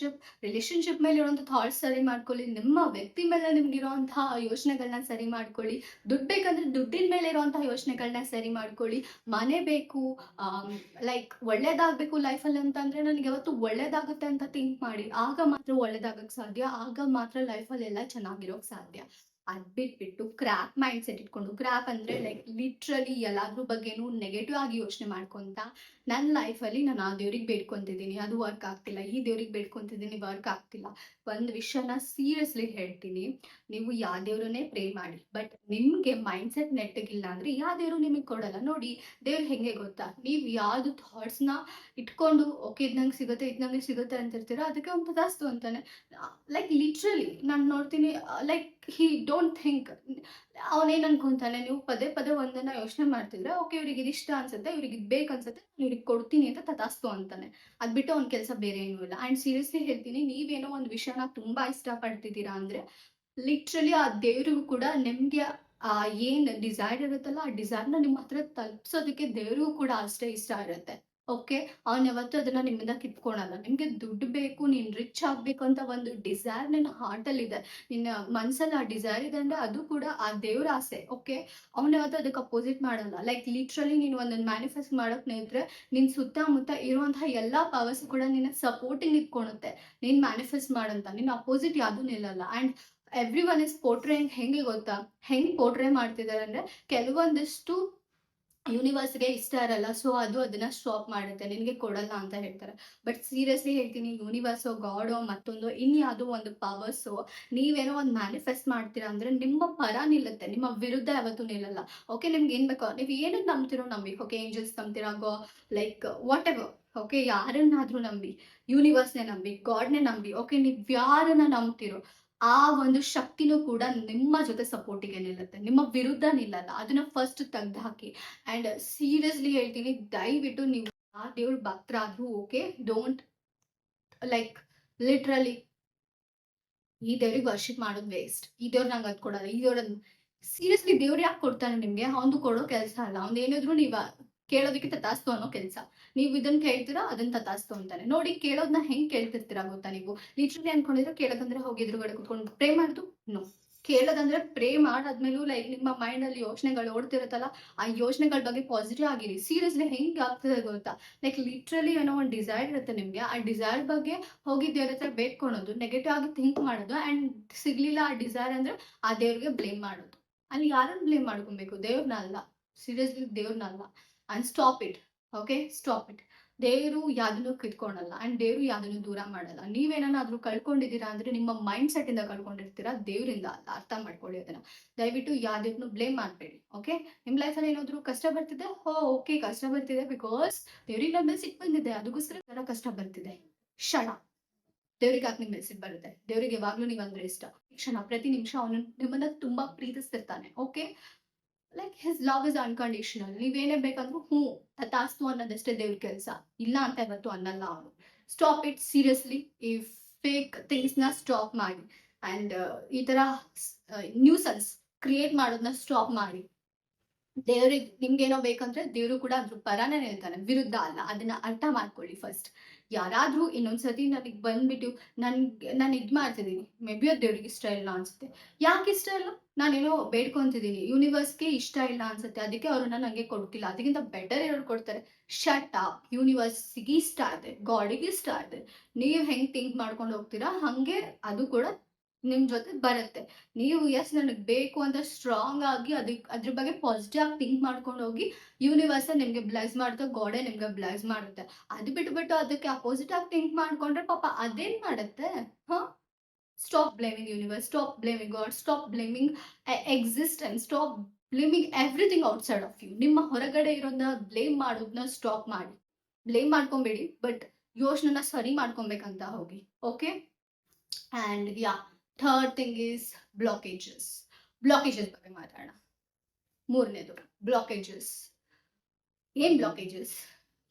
ರಿಲೇಶನ್ಶಿಪ್ ಮೇಲೆ ಇರುವಂತಹ ಥಾಟ್ಸ್ ಸರಿ ಮಾಡ್ಕೊಳ್ಳಿ, ನಿಮ್ಮ ವ್ಯಕ್ತಿ ಮೇಲೆ ನಿಮ್ಗೆ ಇರುವಂತಹ ಯೋಚನೆಗಳನ್ನ ಸರಿ ಮಾಡ್ಕೊಳ್ಳಿ, ದುಡ್ಡು ಬೇಕಂದ್ರೆ ದುಡ್ಡಿನ ಮೇಲೆ ಇರುವಂತಹ ಯೋಚನೆಗಳನ್ನ ಸರಿ ಮಾಡ್ಕೊಳ್ಳಿ. ಮನೆ ಬೇಕು, ಲೈಕ್ ಒಳ್ಳೇದಾಗಬೇಕು ಲೈಫಲ್ಲಿ ಅಂತಂದ್ರೆ ನನಗೆ ಯಾವತ್ತು ಒಳ್ಳೇದಾಗುತ್ತೆ ಅಂತ ಥಿಂಕ್ ಮಾಡಿ, ಆಗ ಮಾತ್ರ ಒಳ್ಳೇದಾಗಕ್ಕೆ ಸಾಧ್ಯ, ಆಗ ಮಾತ್ರ ಲೈಫಲ್ಲಿ ಎಲ್ಲ ಚೆನ್ನಾಗಿರೋಕ್ ಸಾಧ್ಯ. ಅದ್ ಬಿಟ್ಬಿಟ್ಟು ಕ್ರ್ಯಾಪ್ ಮೈಂಡ್ ಸೆಟ್ ಇಟ್ಕೊಂಡು, ಕ್ರ್ಯಾಪ್ ಅಂದ್ರೆ ಲೈಕ್ ಲಿಟ್ರಲಿ ಎಲ್ಲಾದ್ರ ಬಗ್ಗೆನೂ ನೆಗೆಟಿವ್ ಆಗಿ ಯೋಚನೆ ಮಾಡ್ಕೊಂತ, ನನ್ನ ಲೈಫಲ್ಲಿ ನಾನು ಆ ದೇವ್ರಿಗೆ ಬೇಡ್ಕೊಂತಿದ್ದೀನಿ, ಅದು ವರ್ಕ್ ಆಗ್ತಿಲ್ಲ, ಈ ದೇವ್ರಿಗೆ ಬೇಡ್ಕೊಂತಿದ್ದೀನಿ, ವರ್ಕ್ ಆಗ್ತಿಲ್ಲ. ಒಂದು ವಿಷಯನ ಸೀರಿಯಸ್ಲಿ ಹೇಳ್ತೀನಿ, ನೀವು ಯಾವ ದೇವ್ರನ್ನೇ ಪ್ರೇ ಮಾಡಿ, ಬಟ್ ನಿಮ್ಗೆ ಮೈಂಡ್ ಸೆಟ್ ನೆಟ್ಟಗಿಲ್ಲ ಅಂದ್ರೆ ಯಾವ ದೇವ್ರು ನಿಮಗೆ ಕೊಡಲ್ಲ. ನೋಡಿ, ದೇವ್ರು ಹೆಂಗೆ ಗೊತ್ತಾ, ನೀವು ಯಾವ್ದು ಥಾಟ್ಸ್ನ ಇಟ್ಕೊಂಡು ಓಕೆ ಇದು ನಂಗೆ ಸಿಗುತ್ತೆ, ಇದು ನಂಗೆ ಸಿಗುತ್ತೆ ಅಂತಿರ್ತೀರ, ಅದಕ್ಕೆ ಒಂದು ತದಾಸ್ತು ಅಂತಾನೆ. ಲೈಕ್ ಲಿಟ್ರಲಿ ನಾನು ನೋಡ್ತೀನಿ, ಲೈಕ್ ಹಿ ಡೋಂಟ್ ಥಿಂಕ್, ಅವನೇನು ಅನ್ಕೊಂತಾನೆ, ನೀವು ಪದೇ ಪದೇ ಒಂದನ್ನ ಯೋಚನೆ ಮಾಡ್ತಿದ್ರೆ ಓಕೆ ಇವ್ರಿಗೆ ಇದಿಷ್ಟ ಅನ್ಸುತ್ತೆ, ಇವ್ರಿಗೆ ಇದು ಬೇಕು ಅನ್ಸುತ್ತೆ, ಇವ್ರಿಗೆ ಕೊಡ್ತೀನಿ ಅಂತ ತಥಾಸ್ತು ಅಂತಾನೆ. ಅದ್ ಬಿಟ್ಟು ಅವ್ನ ಕೆಲಸ ಬೇರೆ ಏನೂ ಇಲ್ಲ. ಅಂಡ್ ಸೀರಿಯಸ್ಲಿ ಹೇಳ್ತೀನಿ, ನೀವೇನೋ ಒಂದು ವಿಷಯನ ತುಂಬಾ ಇಷ್ಟಪಡ್ತಿದ್ದೀರಾ ಅಂದ್ರೆ ಲಿಟ್ರಲಿ ಆ ದೇವ್ರಿಗೂ ಕೂಡ ನಿಮ್ಗೆ ಆ ಏನ್ ಡಿಸೈರ್ ಇರುತ್ತಲ್ಲ, ಆ ಡಿಸೈರ್ನ ನಿಮ್ಮ ಹತ್ರ ತಲುಪಿಸೋದಕ್ಕೆ ದೇವ್ರಿಗೂ ಕೂಡ ಅಷ್ಟೇ ಇಷ್ಟ ಇರುತ್ತೆ. ಓಕೆ, ಅವ್ನು ಯಾವತ್ತೂ ಅದನ್ನ ನಿಮ್ಮಿಂದ ಕಿತ್ಕೊಳಲ್ಲ. ನಿಮ್ಗೆ ದುಡ್ಡು ಬೇಕು, ನೀನ್ ರಿಚ್ ಆಗ್ಬೇಕು ಅಂತ ಒಂದು ಡಿಸೈರ್ ನಿನ್ನ ಹಾರ್ಟ್ ಅಲ್ಲಿ ಇದೆ, ನಿನ್ನ ಮನ್ಸಲ್ಲಿ ಆ ಡಿಸೈರ್ ಇದೆ ಅಂದ್ರೆ ಅದು ಕೂಡ ಆ ದೇವ್ರ ಆಸೆ. ಓಕೆ, ಅವ್ನ ಯಾವತ್ತೂ ಅದಕ್ಕೆ ಅಪೋಸಿಟ್ ಮಾಡಲ್ಲ. ಲೈಕ್ ಲಿಟ್ರಲಿ ನೀನು ಒಂದನ್ನು ಮ್ಯಾನಿಫೆಸ್ಟ್ ಮಾಡಕ್ ನಿಂತ್ರೆ ನಿನ್ ಸುತ್ತಮುತ್ತ ಇರುವಂತಹ ಎಲ್ಲಾ ಪವರ್ಸ್ ಕೂಡ ನಿನ್ನ ಸಪೋರ್ಟಿಂಗ್ ಇಟ್ಕೊಳುತ್ತೆ, ನೀನ್ ಮ್ಯಾನಿಫೆಸ್ಟ್ ಮಾಡಂತ, ನಿನ್ನ ಅಪೋಸಿಟ್ ಯಾವ್ದು ನಿಲ್ಲಲ್ಲ. ಅಂಡ್ ಎವ್ರಿ ಒನ್ ಇಸ್ ಪೋರ್ಟ್ರೇಯಿಂಗ್, ಹೆಂಗೆ ಗೊತ್ತಾ, ಹೆಂಗ್ ಪೋರ್ಟ್ರೇ ಮಾಡ್ತಿದ್ದಾರೆ ಅಂದ್ರೆ ಕೆಲವೊಂದಿಷ್ಟು ಯೂನಿವರ್ಸ್ಗೆ ಇಷ್ಟ ಇರಲ್ಲ, ಸೊ ಅದು ಅದನ್ನ ಸ್ಟಾಪ್ ಮಾಡುತ್ತೆ, ನಿನಗೆ ಕೊಡಲ್ಲ ಅಂತ ಹೇಳ್ತಾರೆ. ಬಟ್ ಸೀರಿಯಸ್ಲಿ ಹೇಳ್ತೀನಿ, ಯೂನಿವರ್ಸೋ ಗಾಡೋ ಮತ್ತೊಂದು ಇನ್ಯಾವುದೋ ಒಂದು ಪವರ್ಸು ನೀವೇನೋ ಒಂದು ಮ್ಯಾನಿಫೆಸ್ಟ್ ಮಾಡ್ತೀರಾ ಅಂದ್ರೆ ನಿಮ್ಮ ಪರ ನಿಲ್ಲುತ್ತೆ, ನಿಮ್ಮ ವಿರುದ್ಧ ಯಾವತ್ತೂ ನಿಲ್ಲಲ್ಲ. ಓಕೆ, ನಿಮ್ಗೆ ಏನ್ ಬೇಕೋ ನೀವು ಏನನ್ನ ನಂಬ್ತಿರೋ ನಂಬಿ, ಓಕೆ ಏಂಜಲ್ಸ್ ನಂಬ್ತೀರಾ, ಲೈಕ್ ವಾಟ್ ಎವರ್, ಓಕೆ ಯಾರನ್ನಾದ್ರೂ ನಂಬಿ, ಯೂನಿವರ್ಸ್ನೇ ನಂಬಿ, ಗಾಡ್ನೇ ನಂಬಿ, ಓಕೆ ನೀವು ಯಾರನ್ನ ನಂಬ್ತಿರೋ ಆ ಒಂದು ಶಕ್ತಿನೂ ಕೂಡ ನಿಮ್ಮ ಜೊತೆ ಸಪೋರ್ಟಿಗೆ ನಿಲ್ಲುತ್ತೆ, ನಿಮ್ಮ ವಿರುದ್ಧ ನಿಲ್ಲಲ್ಲ. ಅದನ್ನ ಫಸ್ಟ್ ತೆಗ್ದು ಹಾಕಿ. ಅಂಡ್ ಸೀರಿಯಸ್ಲಿ ಹೇಳ್ತೀನಿ, ದಯವಿಟ್ಟು ನೀವು ಆ ದೇವ್ರ ಭಕ್ತರಾದ್ರೂ ಓಕೆ, ಡೋಂಟ್ ಲೈಕ್ ಲಿಟ್ರಲಿ ಈ ದೇವ್ರಿಗೆ ವರ್ಷಿಪ್ ಮಾಡೋದು ವೇಸ್ಟ್, ಈ ದೇವ್ರು ನಂಗೆ ಅದ್ ಕೊಡಲ್ಲ, ಈ ದೇವ್ರ ಸೀರಿಯಸ್ಲಿ ದೇವ್ರು ಯಾಕೆ ಕೊಡ್ತಾನೆ ನಿಮ್ಗೆ? ಅವ್ನು ಕೊಡೋ ಕೆಲಸ ಅಲ್ಲ, ಅವ್ನು ಏನಾದ್ರು ನೀವ ಕೇಳೋದಕ್ಕೆ ತತಾಸ್ತು ಅನ್ನೋ ಕೆಲಸ. ನೀವು ಇದನ್ನ ಕೇಳ್ತೀರಾ, ಅದನ್ನ ತತಾಸ್ತು ಅಂತಾನೆ. ನೋಡಿ, ಕೇಳೋದನ್ನ ಹೆಂಗ್ ಕೇಳ್ತಿರ್ತೀರಾ ಗೊತ್ತಾ ನೀವು? ಲಿಟ್ರಲಿ ಅನ್ಕೊಂಡಿದ್ರೆ ಕೇಳೋದಂದ್ರೆ ಹೋಗಿ ಎದುರುಗಡೆ ಕುತ್ಕೊಂಡು ಪ್ರೇ ಮಾಡುದು ನೋ. ಕೇಳೋದಂದ್ರೆ ಪ್ರೇ ಮಾಡಾದ್ಮೇಲೂ ಲೈಕ್ ನಿಮ್ಮ ಮೈಂಡ್ ಅಲ್ಲಿ ಯೋಚನೆಗಳು ಓಡ್ತಿರುತ್ತಲ್ಲ, ಆ ಯೋಚನೆಗಳ ಬಗ್ಗೆ ಪಾಸಿಟಿವ್ ಆಗಿರಿ. ಸೀರಿಯಸ್ಲಿ ಹೆಂಗ್ ಆಗ್ತದೆ ಗೊತ್ತಾ, ಲೈಕ್ ಲಿಟ್ರಲಿ ಏನೋ ಒಂದು ಡಿಸೈರ್ ಇರುತ್ತೆ ನಿಮ್ಗೆ, ಆ ಡಿಸೈರ್ ಬಗ್ಗೆ ಹೋಗಿ ದೇವ್ರ ಹತ್ರ ಬೇಡ್ಕೊಳೋದು, ನೆಗೆಟಿವ್ ಆಗಿ ಥಿಂಕ್ ಮಾಡೋದು, ಅಂಡ್ ಸಿಗ್ಲಿಲ್ಲ ಆ ಡಿಸೈರ್ ಅಂದ್ರೆ ಆ ದೇವ್ರಿಗೆ ಬ್ಲೇಮ್ ಮಾಡೋದು. ಅಲ್ಲಿ ಯಾರನ್ನ ಬ್ಲೇಮ್ ಮಾಡ್ಕೊಬೇಕು? ದೇವ್ರನ್ನ ಅಲ್ಲ, ಸೀರಿಯಸ್ಲಿ ದೇವ್ರನ್ನ ಅಲ್ಲ. And stop it. Okay, stop it. ದೇವರು ಯಾವ್ದನ್ನು ಕಿತ್ಕೊಳಲ್ಲ, ಅಂಡ್ ದೇವರು ಯಾವ್ದನ್ನು ದೂರ ಮಾಡಲ್ಲ. ನೀವೇನಾದ್ರೂ ಕಳ್ಕೊಂಡಿದ್ದೀರಾ ಅಂದ್ರೆ ನಿಮ್ಮ ಮೈಂಡ್ ಸೆಟ್ ಇಂದ ಕಳ್ಕೊಂಡಿರ್ತೀರಾ, ದೇವರಿಂದ ಅಲ್ಲ. ಅರ್ಥ ಮಾಡ್ಕೊಳ್ಳಿ ಅದನ್ನ. ದಯವಿಟ್ಟು ಯಾವ್ದನ್ನು ಬ್ಲೇಮ್ ಮಾಡಬೇಡಿ. ಓಕೆ, ನಿಮ್ ಲೈಫಲ್ಲಿ ಏನಾದ್ರು ಕಷ್ಟ ಬರ್ತಿದೆ, ಓಕೆ ಕಷ್ಟ ಬರ್ತಿದೆ ಬಿಕಾಸ್ ದೇವ್ರಿಗೆ ನಮ್ಮ ಮೇಲೆ ಸಿಟ್ಟು ಬಂದಿದೆ, ಅದಕ್ಕೋಸ್ಕರ ಕಷ್ಟ ಬರ್ತಿದೆ. ಕ್ಷಣ ದೇವ್ರಿಗೆ ಯಾಕೆ ನಿಮ್ ಮೇಲೆ ಸಿಟ್ಟು ಬರುತ್ತೆ? ದೇವ್ರಿಗೆ ಯಾವಾಗ್ಲೂ ನೀವ್ ಅಂದ್ರೆ ಇಷ್ಟ. ಕ್ಷಣ ಪ್ರತಿ ನಿಮಿಷ ಅವನು ನಿಮ್ಮನ್ನ ತುಂಬಾ ಪ್ರೀತಿಸ್ತಿರ್ತಾನೆ. Okay, like his love is unconditional. ನೀವೇನೇ ಬೇಕಂದ್ರೂ ಹ್ಞೂ ತಥಾಸ್ತು ಅನ್ನೋದಷ್ಟೇ ದೇವ್ರ ಕೆಲಸ, ಇಲ್ಲ ಅಂತ ಇವತ್ತು ಅನ್ನಲ್ಲ ಅವನು. Stop it. ಸೀರಿಯಸ್ಲಿ ಈ ಫೇಕ್ ಥಿಂಗ್ಸ್ ನ ಸ್ಟಾಪ್ ಮಾಡಿ. ಆ್ಯಂಡ್ ಈ ಥರ ನ್ಯೂಸನ್ಸ್ ಕ್ರಿಯೇಟ್ ಮಾಡೋದನ್ನ ಸ್ಟಾಪ್ ಮಾಡಿ. ದೇವ್ರಿಗೆ ನಿಮ್ಗೇನೋ ಬೇಕಂದ್ರೆ ದೇವ್ರು ಕೂಡ ಅದ್ರ ಪರಾನೇ ನಿಲ್ತಾನೆ, ವಿರುದ್ಧ ಅಲ್ಲ. ಅದನ್ನ ಅರ್ಥ ಮಾಡ್ಕೊಳ್ಳಿ ಫಸ್ಟ್. ಯಾರಾದ್ರೂ ಇನ್ನೊಂದ್ಸತಿ ನನಗೆ ಬಂದ್ಬಿಟ್ಟು ನಾನು ಇದ್ ಮಾಡ್ತಿದ್ದೀನಿ, ಮೇ ಬಿ ಅದು ದೇವ್ರಿಗೆ ಇಷ್ಟ ಇಲ್ಲ ಅನ್ಸುತ್ತೆ. ಯಾಕೆ ಇಷ್ಟ ಇಲ್ಲ? ನಾನೇನೋ ಬೇಡ್ಕೊಂತಿದ್ದೀನಿ, ಯೂನಿವರ್ಸ್ಗೆ ಇಷ್ಟ ಇಲ್ಲ ಅನ್ಸುತ್ತೆ, ಅದಕ್ಕೆ ಅವರು ನನಗೆ ಕೊಡ್ತಿಲ್ಲ. ಅದಕ್ಕಿಂತ ಬೆಟರ್ ಇರೋರು ಕೊಡ್ತಾರೆ. Shut up. ಯೂನಿವರ್ಸ್ಗೆ ಇಷ್ಟ ಇದೆ, ಗಾಡಿಗೆ ಇಷ್ಟ ಇದೆ. ನೀವು ಹೆಂಗ್ ಥಿಂಕ್ ಮಾಡ್ಕೊಂಡು ಹೋಗ್ತೀರಾ ಹಂಗೆ ಅದು ಕೂಡ ನಿಮ್ ಜೊತೆ ಬರುತ್ತೆ. ನೀವು ಎಸ್ ನನಗೆ ಬೇಕು ಅಂತ ಸ್ಟ್ರಾಂಗ್ ಆಗಿ ಅದ್ರ ಬಗ್ಗೆ ಪಾಸಿಟಿವ್ ಆಗಿ ಥಿಂಕ್ ಮಾಡ್ಕೊಂಡು ಹೋಗಿ, ಯೂನಿವರ್ಸ್ ನಿಮ್ಗೆ ಬ್ಲೆಸ್ ಮಾಡುತ್ತೆ, ಗಾಡೇ ನಿಮ್ಗೆ ಬ್ಲೆಸ್ ಮಾಡುತ್ತೆ. ಅದು ಬಿಟ್ಬಿಟ್ಟು ಅದಕ್ಕೆ ಅಪೋಸಿಟ್ ಆಗಿ ಥಿಂಕ್ ಮಾಡ್ಕೊಂಡ್ರೆ ಪಾಪ ಅದೇನ್ ಮಾಡುತ್ತೆ? ಹ stop blaming universe, stop blaming God, stop blaming existence, stop blaming everything outside of you. ನಿಮ್ಮ ಹೊರಗಡೆ ಇರೋದನ್ನ ಬ್ಲೇಮ್ ಮಾಡೋದನ್ನ ಸ್ಟಾಪ್ ಮಾಡಿ. ಬ್ಲೇಮ್ ಮಾಡ್ಕೊಂಬೇಡಿ, ಬಟ್ ಯೋಚನೆನ ಸರಿ ಮಾಡ್ಕೊಬೇಕಂತ ಹೋಗಿ. Okay. And yeah, third thing is blockages. Blockages ಬಗ್ಗೆ ಮಾತಾಡೋಣ. ಮೂರನೇದು ಬ್ಲಾಕೇಜಸ್. ಏನ್ ಬ್ಲಾಕೇಜಸ್?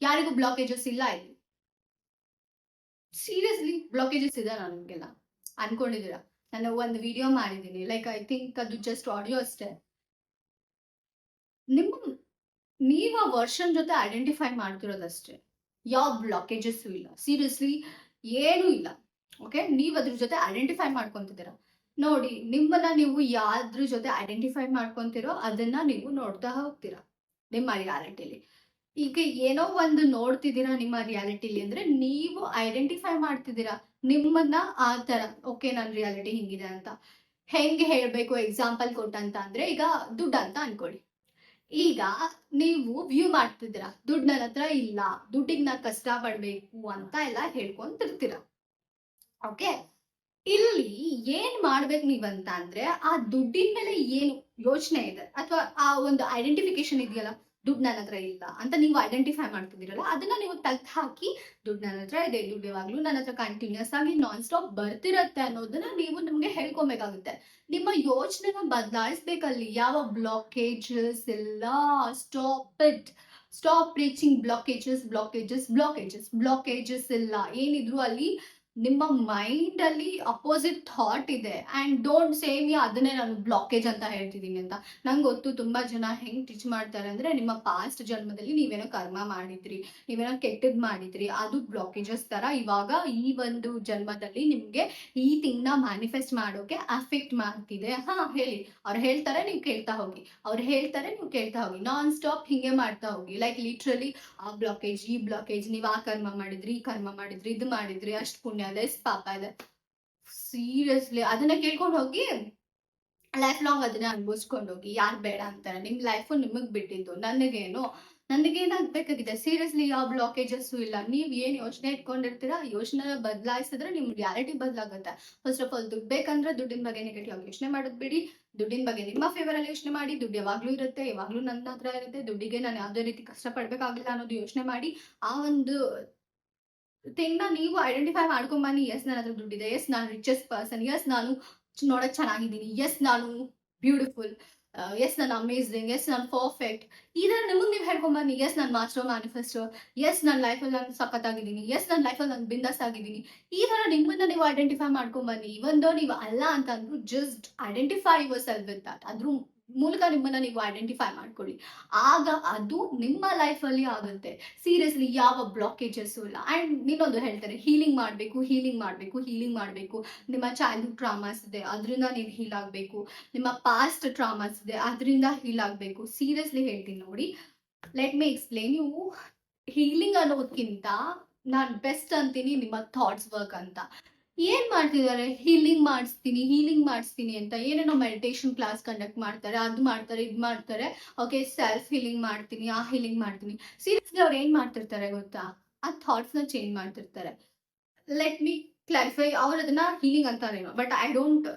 ಯಾರಿಗೂ ಬ್ಲಾಕೇಜಸ್ ಇಲ್ಲ ಇಲ್ಲಿ? ಸೀರಿಯಸ್ಲಿ ಬ್ಲಾಕೇಜಸ್ ಇದೆ ನನಗೆಲ್ಲ ಅನ್ಕೊಂಡಿದ್ದೀರಾ? ನಾನು ಒಂದು ವಿಡಿಯೋ ಮಾಡಿದ್ದೀನಿ, ಲೈಕ್ ಐ ಥಿಂಕ್ ಅದು ಜಸ್ಟ್ ಆಡಿಯೋ ಅಷ್ಟೇ. ನೀವು ಆ ವರ್ಷನ್ ಜೊತೆ ಐಡೆಂಟಿಫೈ ಮಾಡ್ತಿರೋದಷ್ಟೇ, ಯಾವ ಬ್ಲಾಕೇಜಸ್ ಇಲ್ಲ. ಸೀರಿಯಸ್ಲಿ ಏನೂ ಇಲ್ಲ. ಓಕೆ, ನೀವು ಅದ್ರ ಜೊತೆ ಐಡೆಂಟಿಫೈ ಮಾಡ್ಕೊಂತಿದ್ದೀರಾ. ನೋಡಿ, ನಿಮ್ಮನ್ನ ನೀವು ಯಾವ್ದ್ರ ಜೊತೆ ಐಡೆಂಟಿಫೈ ಮಾಡ್ಕೊಂತಿರೋ ಅದನ್ನ ನೀವು ನೋಡ್ತಾ ಹೋಗ್ತೀರಾ ನಿಮ್ಮ ರಿಯಾಲಿಟಿಲಿ. ಈಗ ಏನೋ ಒಂದು ನೋಡ್ತಿದ್ದೀರಾ ನಿಮ್ಮ ರಿಯಾಲಿಟಿಲಿ ಅಂದ್ರೆ ನೀವು ಐಡೆಂಟಿಫೈ ಮಾಡ್ತಿದ್ದೀರಾ ನಿಮ್ಮನ್ನ ಆ ತರ. ಓಕೆ, ನನ್ನ ರಿಯಾಲಿಟಿ ಹಿಂಗಿದೆ ಅಂತ. ಹೆಂಗೆ ಹೇಳ್ಬೇಕು ಎಕ್ಸಾಂಪಲ್ ಕೊಟ್ಟಂತ ಅಂದ್ರೆ, ಈಗ ದುಡ್ಡು ಅಂತ ಅನ್ಕೊಳ್ಳಿ. ಈಗ ನೀವು ವ್ಯೂ ಮಾಡ್ತಿದ್ದೀರಾ, ದುಡ್ಡು ನನ್ನ ಹತ್ರ ಇಲ್ಲ, ದುಡ್ಡಿಗೆ ನಾ ಕಷ್ಟ ಪಡ್ಬೇಕು ಅಂತ ಎಲ್ಲ ಹೇಳ್ಕೊಂತಿರ್ತೀರ. ಓಕೆ, ಇಲ್ಲಿ ಏನ್ ಮಾಡ್ಬೇಕು ನೀವಂತ ಅಂದ್ರೆ, ಆ ದುಡ್ಡಿನ ಮೇಲೆ ಏನು ಯೋಚನೆ ಇದೆ ಅಥವಾ ಆ ಒಂದು ಐಡೆಂಟಿಫಿಕೇಶನ್ ಇದೆಯಲ್ಲ, ದುಡ್ಡು ನನ್ನ ಹತ್ರ ಇಲ್ಲ ಅಂತ ನೀವು ಐಡೆಂಟಿಫೈ ಮಾಡ್ತಿದ್ದೀರಲ್ಲ, ಅದನ್ನ ನೀವು ತೆಗ್ದು ಹಾಕಿ, ದುಡ್ಡು ನನ್ನ ಹತ್ರ ಇದೆ, ದುಡ್ಡು ಯಾವಾಗ್ಲೂ ನನ್ನ ಹತ್ರ ಕಂಟಿನ್ಯೂಸ್ ಆಗಿ ನಾನ್ ಸ್ಟಾಪ್ ಬರ್ತಿರತ್ತೆ ಅನ್ನೋದನ್ನ ನೀವು ನಿಮ್ಗೆ ಹೇಳ್ಕೊಬೇಕಾಗುತ್ತೆ. ನಿಮ್ಮ ಯೋಚನೆನ ಬದಲಾಯಿಸ್ಬೇಕಲ್ಲಿ. ಯಾವ ಬ್ಲಾಕೇಜಸ್ ಇಲ್ಲ. Stop it. Stop reaching blockages, blockages, blockages, blockages ಇಲ್ಲ. ಏನಿದ್ರು ಅಲ್ಲಿ ನಿಮ್ಮ ಮೈಂಡ್ ಅಲ್ಲಿ ಅಪೋಸಿಟ್ ಥಾಟ್ ಇದೆ. ಅಂಡ್ ಡೋಂಟ್ ಸೇಮ್ ಅದನ್ನೇ ನಾನು ಬ್ಲಾಕೇಜ್ ಅಂತ ಹೇಳ್ತಿದ್ದೀನಿ ಅಂತ. ನಂಗೆ ಗೊತ್ತು ತುಂಬಾ ಜನ ಹೆಂಗ್ ಟೀಚ್ ಮಾಡ್ತಾರೆ ಅಂದ್ರೆ, ನಿಮ್ಮ ಪಾಸ್ಟ್ ಜನ್ಮದಲ್ಲಿ ನೀವೇನೋ ಕರ್ಮ ಮಾಡಿದ್ರಿ, ನೀವೇನೋ ಕೆಟ್ಟದ್ ಮಾಡಿದ್ರಿ, ಅದು ಬ್ಲಾಕೇಜಸ್ ತರ ಇವಾಗ ಈ ಒಂದು ಜನ್ಮದಲ್ಲಿ ನಿಮ್ಗೆ ಈ ಥಿಂಗ್ ನ ಮ್ಯಾನಿಫೆಸ್ಟ್ ಮಾಡೋಕೆ ಅಫೆಕ್ಟ್ ಮಾಡ್ತಿದೆ. ಹಾ, ಹೇಳಿ. ಅವ್ರು ಹೇಳ್ತಾರೆ, ನೀವು ಕೇಳ್ತಾ ಹೋಗಿ. ಅವ್ರು ಹೇಳ್ತಾರೆ, ನೀವು ಕೇಳ್ತಾ ಹೋಗಿ. ನಾನ್ ಸ್ಟಾಪ್ ಹಿಂಗೆ ಮಾಡ್ತಾ ಹೋಗಿ. ಲೈಕ್ ಲಿಟ್ರಲಿ ಆ ಬ್ಲಾಕೇಜ್, ಈ ಬ್ಲಾಕೇಜ್, ನೀವು ಆ ಕರ್ಮ ಮಾಡಿದ್ರಿ, ಈ ಕರ್ಮ ಮಾಡಿದ್ರಿ, ಇದು ಮಾಡಿದ್ರಿ, ಅಷ್ಟು ಪುಣ್ಯ ಇದೆ, ಎಷ್ಟು ಪಾಪ ಇದೆ. ಸೀರಿಯಸ್ಲಿ ಅದನ್ನ ಕೇಳ್ಕೊಂಡು ಹೋಗಿ ಲೈಫ್ ಲಾಂಗ್ ಅದನ್ನ ಅನ್ಭವಿಸ್ಕೊಂಡು ಹೋಗಿ. ಯಾರು ಬೇಡ ಅಂತಾರೆ? ನಿಮ್ ಲೈಫು ನಿಮಗ್ ಬಿಟ್ಟಿದ್ದು. ನನಗೇನಾಗ್ಬೇಕಾಗಿದೆ? ಸೀರಿಯಸ್ಲಿ ಯಾವ ಬ್ಲಾಕೇಜಸ್ ಇಲ್ಲ. ನೀವ್ ಏನ್ ಯೋಚನೆ ಇಟ್ಕೊಂಡಿರ್ತೀರಾ, ಯೋಚನೆ ಬದಲಾಯಿಸಿದ್ರೆ ನಿಮ್ ರಿಯಾಲಿಟಿ ಬದಲಾಗುತ್ತೆ. ಫಸ್ಟ್ ಆಫ್ ಆಲ್, ದುಡ್ಡು ಬೇಕಂದ್ರೆ ದುಡ್ಡಿನ ಬಗ್ಗೆ ನೆಗೆಟಿವ್ ಆಗಿ ಯೋಚನೆ ಮಾಡೋದ್ ಬಿಡಿ. ದುಡ್ಡಿನ ಬಗ್ಗೆ ನಿಮ್ಮ ಫೇವರ್ ಅಲ್ಲಿ ಯೋಚನೆ ಮಾಡಿ. ದುಡ್ಡು ಯಾವಾಗ್ಲೂ ಇರುತ್ತೆ, ಯಾವಾಗ್ಲೂ ನನ್ನ ಹತ್ರ ಇರುತ್ತೆ. ದುಡ್ಡಿಗೆ ನಾನು ಯಾವ್ದೇ ರೀತಿ ಕಷ್ಟ ಪಡ್ಬೇಕಾಗಿಲ್ಲ ಅನ್ನೋದು ಯೋಚನೆ ಮಾಡಿ. ಆ ಒಂದು ಥಿಂಗ್ನ ನೀವು ಐಡೆಂಟಿಫೈ ಮಾಡ್ಕೊಂಡ್ ಬನ್ನಿ. ಎಸ್, ನನ್ನ ಹತ್ರ ದುಡ್ಡಿದೆ, ಎಸ್ ನಾನು ರಿಚೆಸ್ಟ್ ಪರ್ಸನ್, ಎಸ್ ನಾನು ನೋಡಕ್ ಚೆನ್ನಾಗಿದ್ದೀನಿ, ಎಸ್ ನಾನು ಬ್ಯೂಟಿಫುಲ್, ಎಸ್ ನಾನು ಅಮೇಝಿಂಗ್, ಎಸ್ ನಾನು ಪರ್ಫೆಕ್ಟ್. ಇದನ್ನ ನಿಮಗೆ ನೀವು ಹೇಳ್ಕೊಂಡ್ ಬನ್ನಿ. ಎಸ್ ನಾನು ಮಾಸ್ಟರ್ ಮ್ಯಾನಿಫೆಸ್ಟರ್, ಎಸ್ ನನ್ನ ಲೈಫಲ್ಲಿ ನಾನು ಸಖತ್ತಾಗಿದ್ದೀನಿ, ಎಸ್ ನನ್ನ ಲೈಫಲ್ಲಿ ನಾನು ಬಿಂದಾಸ್ ಆಗಿದ್ದೀನಿ. ಈ ತರ ನಿಮ್ಮನ್ನ ನೀವು ಐಡೆಂಟಿಫೈ ಮಾಡ್ಕೊಂಡ್ ಬನ್ನಿ. ಇವನ್ ನೀವು ಅಲ್ಲ ಅಂತ ಅಂದ್ರು, just identify your self with that. ಅದ್ರ ಮೂಲಕ ನಿಮ್ಮನ್ನ ನೀವು ಐಡೆಂಟಿಫೈ ಮಾಡ್ಕೊಳ್ಳಿ. ಆಗ ಅದು ನಿಮ್ಮ ಲೈಫಲ್ಲಿ ಆಗುತ್ತೆ. ಸೀರಿಯಸ್ಲಿ ಯಾವ ಬ್ಲಾಕೇಜಸ್ ಇಲ್ಲ. ಅಂಡ್ ಇನ್ನೊಂದು ಹೇಳ್ತಾರೆ, ಹೀಲಿಂಗ್ ಮಾಡಬೇಕು, ಹೀಲಿಂಗ್ ಮಾಡಬೇಕು, ಹೀಲಿಂಗ್ ಮಾಡಬೇಕು. ನಿಮ್ಮ ಚೈಲ್ಡ್ಹುಡ್ ಟ್ರಾಮಾಸ್ ಇದೆ, ಅದರಿಂದ ನೀವು ಹೀಲ್ ಆಗಬೇಕು. ನಿಮ್ಮ ಪಾಸ್ಟ್ ಟ್ರಾಮಾಸ್ ಇದೆ, ಅದರಿಂದ ಹೀಲ್ ಆಗಬೇಕು. ಸೀರಿಯಸ್ಲಿ ಹೇಳ್ತೀನಿ ನೋಡಿ, let me explain you. Healing ಅನ್ನೋದಕ್ಕಿಂತ ನಾನು ಬೆಸ್ಟ್ ಅಂತೀನಿ ನಿಮ್ಮ ಥಾಟ್ಸ್ ವರ್ಕ್ ಅಂತ. ಏನ್ ಮಾಡ್ತಿದ್ದಾರೆ? ಹೀಲಿಂಗ್ ಮಾಡಿಸ್ತೀನಿ ಅಂತ ಏನೇನೋ ಮೆಡಿಟೇಷನ್ ಕ್ಲಾಸ್ ಕಂಡಕ್ಟ್ ಮಾಡ್ತಾರೆ, ಅದು ಮಾಡ್ತಾರೆ, ಇದು ಮಾಡ್ತಾರೆ. ಓಕೆ, ಸೆಲ್ಫ್ ಹೀಲಿಂಗ್ ಮಾಡ್ತೀನಿ, ಆ ಹೀಲಿಂಗ್ ಮಾಡ್ತೀನಿ. ಸೀರಿಯಸ್ಲಿ ಅವ್ರು ಏನ್ ಮಾಡ್ತಿರ್ತಾರೆ ಗೊತ್ತಾ? ಆ ಥಾಟ್ಸ್ ನ ಚೇಂಜ್ ಮಾಡ್ತಿರ್ತಾರೆ. Let me clarify. ಅವ್ರು ಅದನ್ನ ಹೀಲಿಂಗ್ ಅಂತಾರೇನೋ, ಬಟ್ ಐ ಡೋಂಟ್,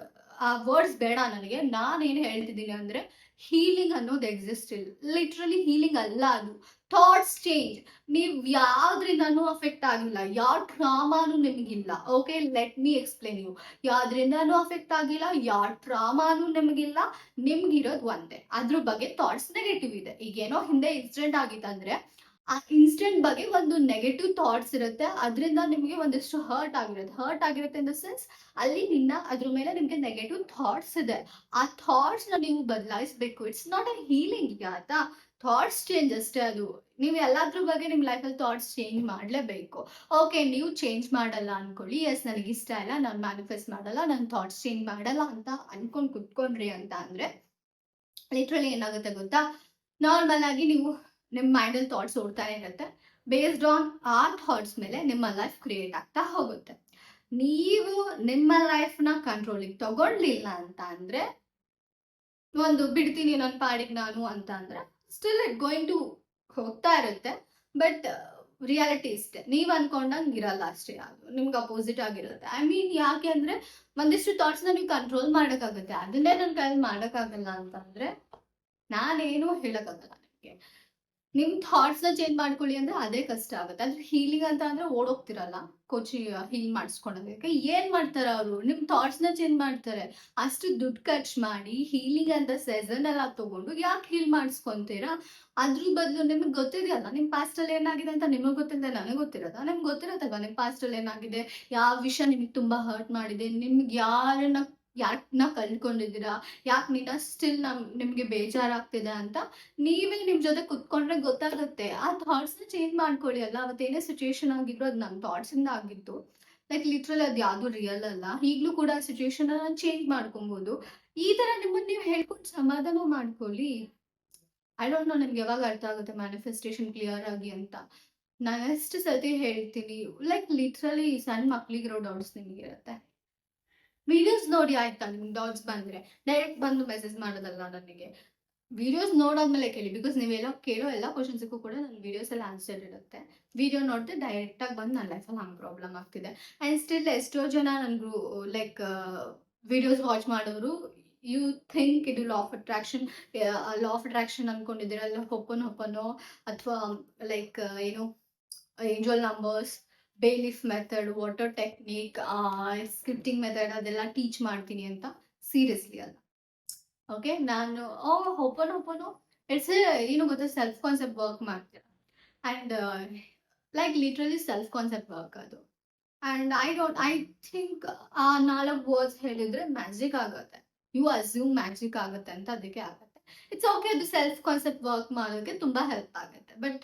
ಆ ವರ್ಡ್ಸ್ ಬೇಡ ನನಗೆ. ನಾನೇನು ಹೇಳ್ತಿದ್ದೀನಿ ಅಂದ್ರೆ, ಹೀಲಿಂಗ್ ಅನ್ನೋದು ಎಕ್ಸಿಸ್ಟ್ ಇಲ್ಲ. ಲಿಟ್ರಲಿ ಹೀಲಿಂಗ್ ಅಲ್ಲ ಅದು, ಥಾಟ್ಸ್ ಚೇಂಜ್. ನೀವು ಯಾವ್ದ್ರಿಂದನೂ ಅಫೆಕ್ಟ್ ಆಗಿಲ್ಲ, ಯಾವ ಟ್ರಾಮಾನು ನಿಮಗಿಲ್ಲ. Okay, let me explain you. ಯಾವ್ದ್ರಿಂದನೂ ಅಫೆಕ್ಟ್ ಆಗಿಲ್ಲ, ಯಾವ ಟ್ರಾಮಾನು ನಿಮಗಿಲ್ಲ. ನಿಮ್ಗಿರೋದು ಒಂದೇ, ಅದ್ರ ಬಗ್ಗೆ ಥಾಟ್ಸ್ ನೆಗೆಟಿವ್ ಇದೆ. ಈಗೇನೋ ಹಿಂದೆ ಇನ್ಸಿಡೆಂಟ್ ಆಗಿತ್ತಂದ್ರೆ ಆ ಇನ್ಸಿಡೆಂಟ್ ಬಗ್ಗೆ ಒಂದು ನೆಗೆಟಿವ್ ಥಾಟ್ಸ್ ಇರುತ್ತೆ. ಅದರಿಂದ ನಿಮಗೆ ಒಂದಿಷ್ಟು ಹರ್ಟ್ ಆಗಿರುತ್ತೆ ಇನ್ ದ ಸೆನ್ಸ್ ಅಲ್ಲಿ ಅದ್ರ ಮೇಲೆ ನಿಮ್ಗೆ ನೆಗೆಟಿವ್ ಥಾಟ್ಸ್ ಇದೆ. ಆ ಥಾಟ್ಸ್ ನ ನೀವು ಬದಲಾಯಿಸಬೇಕು. ಇಟ್ಸ್ ನಾಟ್ ಅ ಹೀಲಿಂಗ್ ಆಯ್ತಾ? ಥಾಟ್ಸ್ ಚೇಂಜ್ ಅಷ್ಟೇ ಅದು. ನೀವು ಎಲ್ಲಾದ್ರ ಬಗ್ಗೆ ನಿಮ್ ಲೈಫಲ್ಲಿ ಥಾಟ್ಸ್ ಚೇಂಜ್ ಮಾಡ್ಲೇಬೇಕು. ಓಕೆ, ನೀವು ಚೇಂಜ್ ಮಾಡಲ್ಲ ಅನ್ಕೊಳ್ಳಿ. ಎಸ್, ನನಗೆ ಇಷ್ಟ ಇಲ್ಲ, ನಾನು ಮ್ಯಾನಿಫೆಸ್ಟ್ ಮಾಡಲ್ಲ, ನನ್ನ ಥಾಟ್ಸ್ ಚೇಂಜ್ ಮಾಡಲ್ಲ ಅಂತ ಅನ್ಕೊಂಡ್ ಕುತ್ಕೊಂಡ್ರಿ ಅಂತ ಅಂದ್ರೆ ಲಿಟ್ರಲಿ ಏನಾಗುತ್ತೆ ಗೊತ್ತಾ? ನಾರ್ಮಲ್ ಆಗಿ ನೀವು ನಿಮ್ಮ ಮೈಂಡಲ್ಲಿ ಥಾಟ್ಸ್ ಓಡ್ತಾನೆ ಇರುತ್ತೆ. ಬೇಸ್ಡ್ ಆನ್ ಆ ಥಾಟ್ಸ್ ಮೇಲೆ ನಿಮ್ಮ ಲೈಫ್ ಕ್ರಿಯೇಟ್ ಆಗ್ತಾ ಹೋಗುತ್ತೆ. ನೀವು ನಿಮ್ಮ ಲೈಫ್ನ ಕಂಟ್ರೋಲಿಗೆ ತಗೊಳ್ಳಿಲ್ಲ ಅಂತ ಅಂದ್ರೆ, ಒಂದು ಬಿಡ್ತೀನಿ ನನ್ನ ಪಾಡಿಗೆ ನಾನು ಅಂತ ಅಂದ್ರೆ ಸ್ಟಿಲ್ ಇಟ್ ಗೋಯಿಂಗ್ ಟು ಹೋಗ್ತಾ ಇರುತ್ತೆ. ಬಟ್ ರಿಯಾಲಿಟಿ ಇಷ್ಟೇ, ನೀವ್ ಅನ್ಕೊಂಡಂಗೆ ಇರಲ್ಲ ಅಷ್ಟೇ. ಅದು ನಿಮ್ಗೆ ಅಪೋಸಿಟ್ ಆಗಿರುತ್ತೆ. ಐ ಮೀನ್ ಯಾಕೆ ಅಂದ್ರೆ ಒಂದಿಷ್ಟು ಥಾಟ್ಸ್ ನ ನೀವು ಕಂಟ್ರೋಲ್ ಮಾಡಕ್ಕಾಗುತ್ತೆ. ಅದನ್ನೇ ನನ್ನ ಕೈಯಲ್ಲಿ ಮಾಡಕ್ಕಾಗಲ್ಲ ಅಂತಂದ್ರೆ ನಾನೇನು ಹೇಳಕ್ಕಾಗಲ್ಲ ನಿಮ್ಗೆ. ನಿಮ್ ಥಾಟ್ಸ್ ನ ಚೇಂಜ್ ಮಾಡ್ಕೊಳ್ಳಿ ಅಂದ್ರೆ ಅದೇ ಕಷ್ಟ ಆಗುತ್ತೆ. ಅದ್ರ ಹೀಲಿಂಗ್ ಅಂತ ಅಂದ್ರೆ ಓಡೋಗ್ತಿರಲ್ಲ ಕೋಚಿಂಗ್ ಹೀಲ್ ಮಾಡಿಸ್ಕೊಳೋದಕ್ಕೆ. ಏನ್ ಮಾಡ್ತಾರೆ ಅವರು? ನಿಮ್ ಥಾಟ್ಸ್ ನ ಚೇಂಜ್ ಮಾಡ್ತಾರೆ. ಅಷ್ಟು ದುಡ್ಡು ಖರ್ಚು ಮಾಡಿ ಹೀಲಿಂಗ್ ಅಂತ ಸೆಸನ್ ಎಲ್ಲ ತಗೊಂಡು ಯಾಕೆ ಹೀಲ್ ಮಾಡಿಸ್ಕೊಂತೀರಾ? ಅದ್ರ ಬದಲು ನಿಮ್ಗೆ ಗೊತ್ತಿದೆಯಲ್ಲ ನಿಮ್ ಪಾಸ್ಟ್ ಅಲ್ಲಿ ಏನಾಗಿದೆ ಅಂತ. ನಿಮಗ್ ಗೊತ್ತಿಲ್ಲದೆ ನನಗೆ ಗೊತ್ತಿರೋದ? ನಿಮ್ಗೆ ಗೊತ್ತಿರತ್ತಲ್ವಾ ನಿಮ್ ಪಾಸ್ಟ್ ಅಲ್ಲಿ ಏನಾಗಿದೆ, ಯಾವ ವಿಷಯ ನಿಮ್ಗೆ ತುಂಬಾ ಹರ್ಟ್ ಮಾಡಿದೆ, ನಿಮ್ಗೆ ಯಾರನ್ನ ಕಳ್ಕೊಂಡಿದ್ದೀರಾ, ಯಾಕೆ ಸ್ಟಿಲ್ ನಿಮ್ಗೆ ಬೇಜಾರಾಗ್ತಿದೆ ಅಂತ ನೀವೇ ನಿಮ್ ಜೊತೆ ಕುತ್ಕೊಂಡ್ರೆ ಗೊತ್ತಾಗುತ್ತೆ. ಆ ಥಾಟ್ಸ್ ನ ಚೇಂಜ್ ಮಾಡ್ಕೊಳ್ಳಿ ಅಲ್ಲ. ಅವತ್ತೇನೇ ಸಿಚುಯೇಷನ್ ಆಗಿದ್ರು ಅದು ನಮ್ ಥಾಟ್ಸ್ ಇಂದ ಆಗಿತ್ತು. ಲೈಕ್ ಲಿಟ್ರಲ್ ಅದು ಯಾವ್ದು ರಿಯಲ್ ಅಲ್ಲ. ಈಗ್ಲೂ ಕೂಡ ಸಿಚುಯೇಷನ್ ಚೇಂಜ್ ಮಾಡ್ಕೊಬಹುದು. ಈ ತರ ನಿಮ್ಮನ್ನ ನೀವು ಹೇಳ್ಕೊಂಡು ಸಮಾಧಾನ ಮಾಡ್ಕೊಳ್ಳಿ. ಐ ಡೋಂಟ್ ನೋ ನಿಮ್ಗೆ ಯಾವಾಗ ಅರ್ಥ ಆಗುತ್ತೆ ಮ್ಯಾನಿಫೆಸ್ಟೇಷನ್ ಕ್ಲಿಯರ್ ಆಗಿ ಅಂತ. ನಾನು ಎಷ್ಟು ಸತಿ ಹೇಳ್ತೀನಿ, ಲೈಕ್ ಲಿಟ್ರಲಿ ಸಣ್ಣ ಮಕ್ಳಿಗಿರೋ ಡೌಟ್ಸ್ ನಿಮಗಿರುತ್ತೆ. ವಿಡಿಯೋಸ್ ನೋಡಿ ಆಯ್ತಾ, ನಿಮ್ಗೆ ಡೌಟ್ಸ್ ಬಂದ್ರೆ ಡೈರೆಕ್ಟ್ ಬಂದು ಮೆಸೇಜ್ ಮಾಡೋದಲ್ಲ ನನಗೆ. ವಿಡಿಯೋಸ್ ನೋಡಾದ್ಮೇಲೆ ಕೇಳಿ. ಬಿಕಾಸ್ ನೀವೆಲ್ಲ ಕೇಳೋ ಎಲ್ಲ ಕ್ವಶನ್ಸ್ಗೂ ಕೂಡ ನನ್ನ ವಿಡಿಯೋಸ್ ಎಲ್ಲ ಆನ್ಸರ್ ಇರುತ್ತೆ. ವಿಡಿಯೋ ನೋಡಿದ್ರೆ ಡೈರೆಕ್ಟ್ ಆಗಿ ಬಂದು ನನ್ನ ಲೈಫಲ್ಲಿ ಹಂಗೆ ಪ್ರಾಬ್ಲಮ್ ಆಗ್ತಿದೆ. ಆ್ಯಂಡ್ ಸ್ಟಿಲ್ ಎಷ್ಟೋ ಜನ ನನ್ಗೂ ಲೈಕ್ ವಿಡಿಯೋಸ್ ವಾಚ್ ಮಾಡೋರು ಯು ಥಿಂಕ್ ಇದು ಲಾ ಆಫ್ ಅಟ್ರಾಕ್ಷನ್ ಅನ್ಕೊಂಡಿದ್ದೀರ. ಹೊಪ್ಪನೋ ಅಥವಾ ಲೈಕ್ ಏನು angel numbers, belief method, water technique, scripting method ಅದೆಲ್ಲ ಟೀಚ್ ಮಾಡ್ತೀನಿ ಅಂತ. ಸೀರಿಯಸ್ಲಿ ಅಲ್ಲ. ಓಕೆ, ನಾನು ಓಪನ್ ಇಟ್ಸ್ ಏನು ಗೊತ್ತಾ, ಸೆಲ್ಫ್ ಕಾನ್ಸೆಪ್ಟ್ ವರ್ಕ್ ಮಾಡ್ತೀರಾ. And like literally self concept work ಅದು. ಆ್ಯಂಡ್ ಐ ಥಿಂಕ್ ಆ 4 ವರ್ಡ್ಸ್ ಹೇಳಿದ್ರೆ ಮ್ಯಾಜಿಕ್ ಆಗುತ್ತೆ. ಯು ಅಸ್ಯೂಮ್ ಮ್ಯಾಜಿಕ್ ಆಗುತ್ತೆ ಅಂತ, ಅದಕ್ಕೆ ಆಗುತ್ತೆ. ಇಟ್ಸ್ ಓಕೆ, ಅದು ಸೆಲ್ಫ್ ಕಾನ್ಸೆಪ್ಟ್ ವರ್ಕ್ ಮಾಡೋಕ್ಕೆ ತುಂಬಾ ಹೆಲ್ಪ್ ಆಗುತ್ತೆ. ಬಟ್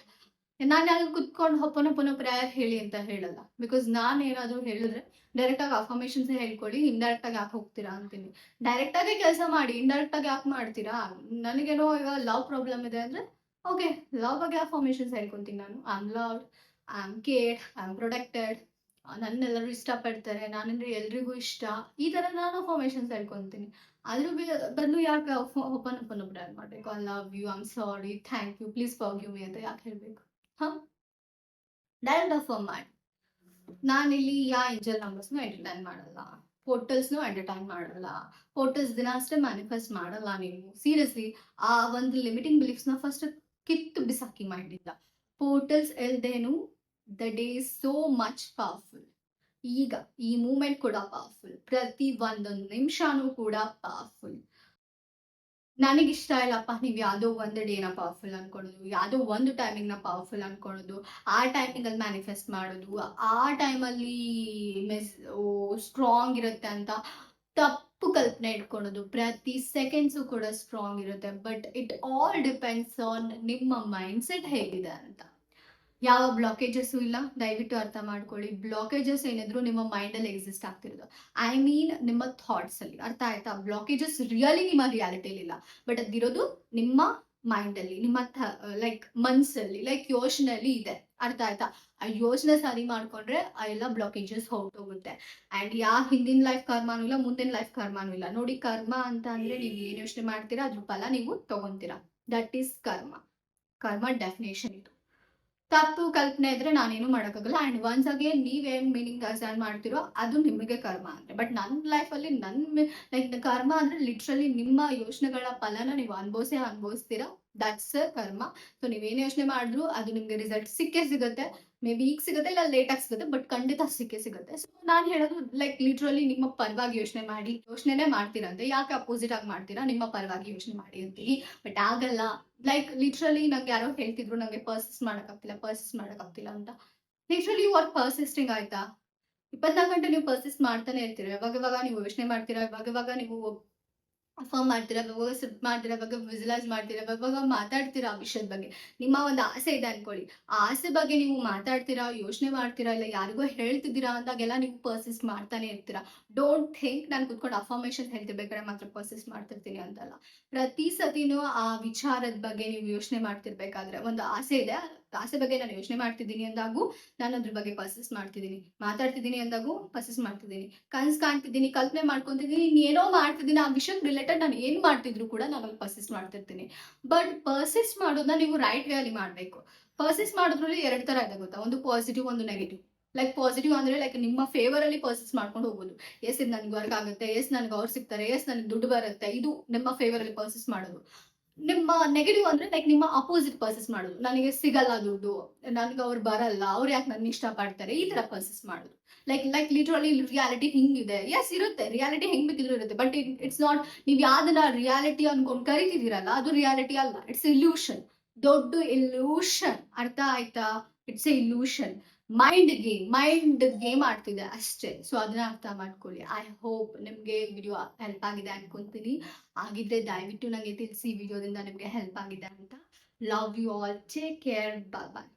ನಾನು ಯಾರು ಕುತ್ಕೊಂಡು ಹೊಪ್ಪನ ಪ್ರೇಯರ್ ಹೇಳಿ ಅಂತ ಹೇಳಲ್ಲ. ಬಿಕಾಸ್ ನಾನು ಏನಾದರೂ ಹೇಳಿದ್ರೆ ಡೈರೆಕ್ಟ್ ಆಗಿ ಅಫರ್ಮೇಷನ್ಸ್ ಹೇಳ್ಕೊಡಿ, ಇಂಡೈರೆಕ್ಟ್ ಆಗಿ ಯಾಕೆ ಹೋಗ್ತೀರಾ ಅಂತೀನಿ. ಡೈರೆಕ್ಟ್ ಆಗಿ ಕೆಲಸ ಮಾಡಿ, ಇಂಡೈರೆಕ್ಟ್ ಆಗಿ ಯಾಕೆ ಮಾಡ್ತೀರಾ? ನನಗೇನೋ ಈಗ ಲವ್ ಪ್ರಾಬ್ಲಮ್ ಇದೆ ಅಂದ್ರೆ ಓಕೆ, ಲವ್ ಬಗ್ಗೆ ಅಫರ್ಮೇಷನ್ಸ್ ಹೇಳ್ಕೊಂತೀನಿ ನಾನು. I am loved, I am cared, I am protected, ನನ್ನೆಲ್ಲರೂ ಇಷ್ಟಪಡ್ತಾರೆ, ನಾನಂದ್ರೆ ಎಲ್ರಿಗೂ ಇಷ್ಟ. ಈ ತರ ನಾನು ಅಫರ್ಮೇಷನ್ಸ್ ಹೇಳ್ಕೊಂತೀನಿ. ಅದ್ರ ಬದಲು ಯಾಕೆ ಓಪನ್ ಪ್ರೇಯರ್ ಮಾಡಬೇಕು? I love you, I am sorry, thank you, please forgive me ಅಂತ ಯಾಕೆ ಹೇಳ್ಬೇಕು? ಡೈರೆಕ್ಟ್ ಅಫರ್ಮ್ ಮಾಡಿ. ನಾನಿಲ್ಲಿ ಏಂಜಲ್ ನಂಬರ್ಸ್ನು ಎಂಟರ್ಟೈನ್ ಮಾಡಲ್ಲ, ಪೋರ್ಟಲ್ಸ್ನು ಎಂಟರ್ಟೈನ್ ಮಾಡಲ್ಲ. ಪೋರ್ಟಲ್ಸ್ ದಿನ ಅಷ್ಟೇ ಮ್ಯಾನಿಫೆಸ್ಟ್ ಮಾಡಲ್ಲ ನೀವು. ಸೀರಿಯಸ್ಲಿ ಆ ಒಂದು ಲಿಮಿಟಿಂಗ್ ಬಿಲೀಫ್ಸ್ನ ಫಸ್ಟ್ ಕಿತ್ತು ಬಿಸಾಕಿ ಮಾಡಿದ್ದ. ಪೋರ್ಟಲ್ಸ್ ಇಲ್ದೇನು the day is so much powerful. ಈಗ ಈ ಮೂಮೆಂಟ್ ಕೂಡ ಪವರ್ಫುಲ್, ಪ್ರತಿ ಒಂದೊಂದು ನಿಮಿಷನೂ ಕೂಡ ಪವರ್ಫುಲ್. ನನಗಿಷ್ಟ ಇಲ್ಲಪ್ಪ ನೀವು ಯಾವುದೋ ಒಂದು ಡೇನ ಪವರ್ಫುಲ್ ಅನ್ಕೊಳ್ಳೋದು, ಯಾವುದೋ ಒಂದು ಟೈಮಿಂಗ್ನ ಪವರ್ಫುಲ್ ಅನ್ಕೊಳ್ಳೋದು, ಆ ಟೈಮಿಂಗಲ್ಲಿ ಮ್ಯಾನಿಫೆಸ್ಟ್ ಮಾಡೋದು, ಆ ಟೈಮಲ್ಲಿ ಸ್ಟ್ರಾಂಗ್ ಇರುತ್ತೆ ಅಂತ ತಪ್ಪು ಕಲ್ಪನೆ ಇಟ್ಕೊಳ್ಳೋದು. ಪ್ರತಿ ಸೆಕೆಂಡ್ಸು ಕೂಡ ಸ್ಟ್ರಾಂಗ್ ಇರುತ್ತೆ. But it all depends on ನಿಮ್ಮ ಮೈಂಡ್ ಸೆಟ್ ಹೇಗಿದೆ ಅಂತ. ಯಾವ ಬ್ಲಾಕೇಜಸ್ಸು ಇಲ್ಲ, ದಯವಿಟ್ಟು ಅರ್ಥ ಮಾಡ್ಕೊಳ್ಳಿ. ಬ್ಲಾಕೇಜಸ್ ಏನಿದ್ರು ನಿಮ್ಮ ಮೈಂಡಲ್ಲಿ ಎಕ್ಸಿಸ್ಟ್ ಆಗ್ತಿರೋದು. ಐ ಮೀನ್ ನಿಮ್ಮ ಥಾಟ್ಸಲ್ಲಿ. ಅರ್ಥ ಆಯ್ತಾ? ಬ್ಲಾಕೇಜಸ್ ರಿಯಲಿ ನಿಮ್ಮ ರಿಯಾಲಿಟಿಲಿ ಇಲ್ಲ, ಬಟ್ ಅದಿರೋದು ನಿಮ್ಮ ಮೈಂಡಲ್ಲಿ, ನಿಮ್ಮ ಲೈಕ್ ಮನ್ಸಲ್ಲಿ, ಲೈಕ್ ಯೋಚನೆಯಲ್ಲಿ ಇದೆ. ಅರ್ಥ ಆಯ್ತಾ? ಆ ಯೋಚನೆ ಸರಿ ಮಾಡ್ಕೊಂಡ್ರೆ ಆ ಎಲ್ಲ ಬ್ಲಾಕೇಜಸ್ ಹೊರಟೋಗುತ್ತೆ. ಆ್ಯಂಡ್ ಹಿಂದಿನ ಲೈಫ್ ಕರ್ಮಾನು ಇಲ್ಲ, ಮುಂದಿನ ಲೈಫ್ ಕರ್ಮಾನು ಇಲ್ಲ. ನೋಡಿ, ಕರ್ಮ ಅಂತ ಅಂದ್ರೆ ನೀವು ಏನು ಯೋಚನೆ ಮಾಡ್ತೀರಾ ಅದ್ರ ಫಲ ನೀವು ತಗೊಂತೀರಾ. ದಟ್ ಈಸ್ ಕರ್ಮ ಡೆಫಿನೇಷನ್ ಇದು. ತಪ್ಪು ಕಲ್ಪನೆ ಇದ್ರೆ ನಾನೇನು ಮಾಡೋಕ್ಕಾಗಲ್ಲ. ಆ್ಯಂಡ್ ಒನ್ಸ್ ಅಗೇನ್ ನೀವೇನ್ ಮೀನಿಂಗ್ ಅಸೈನ್ ಮಾಡ್ತಿರೋ ಅದು ನಿಮಗೆ ಕರ್ಮ ಅಂದ್ರೆ. ಬಟ್ ನನ್ನ ಲೈಫಲ್ಲಿ ಲೈಕ್ ಕರ್ಮ ಅಂದ್ರೆ ಲಿಟ್ರಲಿ ನಿಮ್ಮ ಯೋಚನೆಗಳ ಫಲನ ನೀವು ಅನುಭವಿಸ್ತೀರಾ. ದಟ್ಸ್ ಕರ್ಮ. ಸೊ ನೀವೇನು ಯೋಚನೆ ಮಾಡಿದ್ರು ಅದು ನಿಮ್ಗೆ ರಿಸಲ್ಟ್ ಸಿಕ್ಕೇ ಸಿಗುತ್ತೆ. ಮೇ ಬಿ ಈಗ ಸಿಗುತ್ತೆ, ಇಲ್ಲ ಲೇಟ್ ಆಗಿ ಸಿಗುತ್ತೆ, ಬಟ್ ಖಂಡಿತ ಸಿಕ್ಕೇ ಸಿಗುತ್ತೆ. ಸೊ ನಾನು ಹೇಳೋದು ಲೈಕ್ ಲಿಟ್ರಲಿ ನಿಮ್ಮ ಪರವಾಗಿ ಯೋಚನೆ ಮಾಡಿ, ಯೋಚನೆನೇ ಮಾಡ್ತೀರಾ ಅಂದ್ರೆ ಯಾಕೆ ಅಪೋಸಿಟ್ ಆಗಿ ಮಾಡ್ತೀರಾ, ನಿಮ್ಮ ಪರವಾಗಿ ಯೋಚನೆ ಮಾಡಿ ಅಂತೀನಿ. ಬಟ್ ಆಗಲ್ಲ. ಲೈಕ್ ಲಿಟ್ರಲಿ ನಂಗೆ ಯಾರೋ ಹೇಳ್ತಿದ್ರು ನಂಗೆ ಪರ್ಸಿಸ್ಟ್ ಮಾಡಕ್ಕಾಗ್ತಿಲ್ಲ ಅಂತ. ಲಿಟ್ರಲಿ ಯು ಆರ್ ಪರ್ಸಿಸ್ಟಿಂಗ್, ಆಯ್ತಾ? 24 ಗಂಟೆ ನೀವು ಪರ್ಸಿಸ್ಟ್ ಮಾಡ್ತಾನೆ ಇರ್ತೀರಾ. ಇವಾಗ ನೀವು ಯೋಚನೆ ಮಾಡ್ತೀರಾ, ಇವಾಗ ನೀವು ಅಫರ್ಮ್ ಮಾಡ್ತೀರಾ, ಇವಾಗ ಸಿಪ್ ಮಾಡ್ತೀರಾ, ಇವಾಗ ವಿಜುವಲೈಸ್ ಮಾಡ್ತೀರಾ, ಇವಾಗ ಮಾತಾಡ್ತೀರಾ ಆ ವಿಷಯದ ಬಗ್ಗೆ. ನಿಮ್ಮ ಒಂದು ಆಸೆ ಇದೆ ಅನ್ಕೊಳ್ಳಿ, ಆ ಆಸೆ ಬಗ್ಗೆ ನೀವು ಮಾತಾಡ್ತೀರಾ, ಯೋಚನೆ ಮಾಡ್ತೀರಾ, ಇಲ್ಲ ಯಾರಿಗೋ ಹೇಳ್ತಿದ್ದೀರಾ ಅಂದಾಗೆಲ್ಲ ನೀವು ಪರ್ಸಿಸ್ಟ್ ಮಾಡ್ತಾನೆ ಇರ್ತೀರಾ. ಡೋಂಟ್ ಥಿಂಕ್ ನಾನು ಕುತ್ಕೊಂಡು ಅಫರ್ಮೇಷನ್ ಹೇಳ್ತಿರ್ಬೇಕಾದ್ರೆ ಮಾತ್ರ ಪರ್ಸಿಸ್ಟ್ ಮಾಡ್ತಿರ್ತೀನಿ ಅಂತಲ್ಲ. ಪ್ರತಿ ಸತಿನೂ ಆ ವಿಚಾರದ ಬಗ್ಗೆ ನೀವು ಯೋಚನೆ ಮಾಡ್ತಿರ್ಬೇಕಾದ್ರೆ, ಒಂದು ಆಸೆ ಇದೆ, ಆಸೆ ಬಗ್ಗೆ ನಾನು ಯೋಚನೆ ಮಾಡ್ತಿದ್ದೀನಿ ಅಂದಾಗೂ ನಾನು ಅದ್ರ ಬಗ್ಗೆ ಪರ್ಸಿಸ್ಟ್ ಮಾಡ್ತಿದ್ದೀನಿ, ಮಾತಾಡ್ತಿದ್ದೀನಿ ಅಂದಾಗೂ ಪರ್ಸಿಸ್ಟ್ ಮಾಡ್ತಿದ್ದೀನಿ, ಕನ್ಸ್ ಕಾಣ್ತಿದ್ದೀನಿ, ಕಲ್ಪನೆ ಮಾಡ್ಕೊಂತಿದ್ದೀನಿ, ಏನೋ ಮಾಡ್ತಿದ್ದೀನಿ, ಆ ವಿಷಯಕ್ಕೆ ರಿಲೇಟೆಡ್ ನಾನು ಏನು ಮಾಡ್ತಿದ್ರು ಕೂಡ ನಾನು ಅಲ್ಲಿ ಪರ್ಸಿಸ್ಟ್ ಮಾಡ್ತಿರ್ತೀನಿ. ಬಟ್ ಪರ್ಸಿಸ್ಟ್ ಮಾಡೋದನ್ನ ನೀವು ರೈಟ್ ವೇ ಅಲ್ಲಿ ಮಾಡಬೇಕು. ಪರ್ಸಿಸ್ಟ್ ಮಾಡೋದ್ರಲ್ಲಿ 2 ತರ ಇದೆ ಗೊತ್ತಾ, ಒಂದು ಪಾಸಿಟಿವ್, ಒಂದು ನೆಗೆಟಿವ್. ಲೈಕ್ ಪಾಸಿಟಿವ್ ಅಂದ್ರೆ ಲೈಕ್ ನಿಮ್ಮ ಫೇವರ್ ಅಲ್ಲಿ ಪರ್ಸಿಸ್ಟ್ ಮಾಡ್ಕೊಂಡು ಹೋಗೋದು. ಎಸ್ ಇದು ನನ್ಗೆ ವರ್ಕ್ ಆಗುತ್ತೆ, ಎಸ್ ನನ್ಗೆ ಅವ್ರು ಸಿಗ್ತಾರೆ, ಎಸ್ ನನಗೆ ದುಡ್ಡು ಬರುತ್ತೆ, ಇದು ನಿಮ್ಮ ಫೇವರ್ ಅಲ್ಲಿ ಪರ್ಸಿಸ್ಟ್ ಮಾಡೋದು. ನಿಮ್ಮ ನೆಗೆಟಿವ್ ಅಂದ್ರೆ ಲೈಕ್ ನಿಮ್ಮ ಅಪೋಸಿಟ್ ಪರ್ಸಿಸ್ಟ್ ಮಾಡೋದು. ನನಗೆ ಸಿಗಲ್ಲ ದುಡ್ಡು, ನನ್ಗೆ ಅವ್ರು ಬರಲ್ಲ, ಅವ್ರು ಯಾಕೆ ನನ್ನ ಇಷ್ಟಪಡ್ತಾರೆ, ಈ ತರ ಪರ್ಸಿಸ್ಟ್ ಮಾಡೋದು. ಲೈಕ್ ಲಿಟ್ರಲಿ ರಿಯಾಲಿಟಿ ಹಿಂಗಿದೆ. ಎಸ್ ಇರುತ್ತೆ, ರಿಯಾಲಿಟಿ ಹೆಂಗ್ ಬೇಕಿದ್ರು ಇರುತ್ತೆ, ಬಟ್ ಇಟ್ಸ್ ನಾಟ್, ನೀವು ಯಾವ್ದನ್ನ ರಿಯಾಲಿಟಿ ಅನ್ಕೊಂಡು ಕರಿತಿದ್ದೀರಲ್ಲ ಅದು ರಿಯಾಲಿಟಿ ಅಲ್ಲ, ಇಟ್ಸ್ ಇಲ್ಯೂಷನ್. ದೊಡ್ಡ ಇಲ್ಯೂಷನ್, ಅರ್ಥ ಆಯ್ತಾ? It's a illusion. Mind game ಆಡ್ತಿದೆ ಅಷ್ಟೇ. ಸೊ ಅದನ್ನ ಅರ್ಥ ಮಾಡ್ಕೊಳ್ಳಿ. ಐ ಹೋಪ್ ನಿಮ್ಗೆ ವಿಡಿಯೋ ಹೆಲ್ಪ್ ಆಗಿದೆ ಅನ್ಕೊಂತೀನಿ. ಆಗಿದ್ರೆ ದಯವಿಟ್ಟು ನಂಗೆ ತಿಳಿಸಿ ವಿಡಿಯೋದಿಂದ ನಿಮ್ಗೆ ಹೆಲ್ಪ್ ಆಗಿದೆ ಅಂತ. Love you all, take care, bye bye.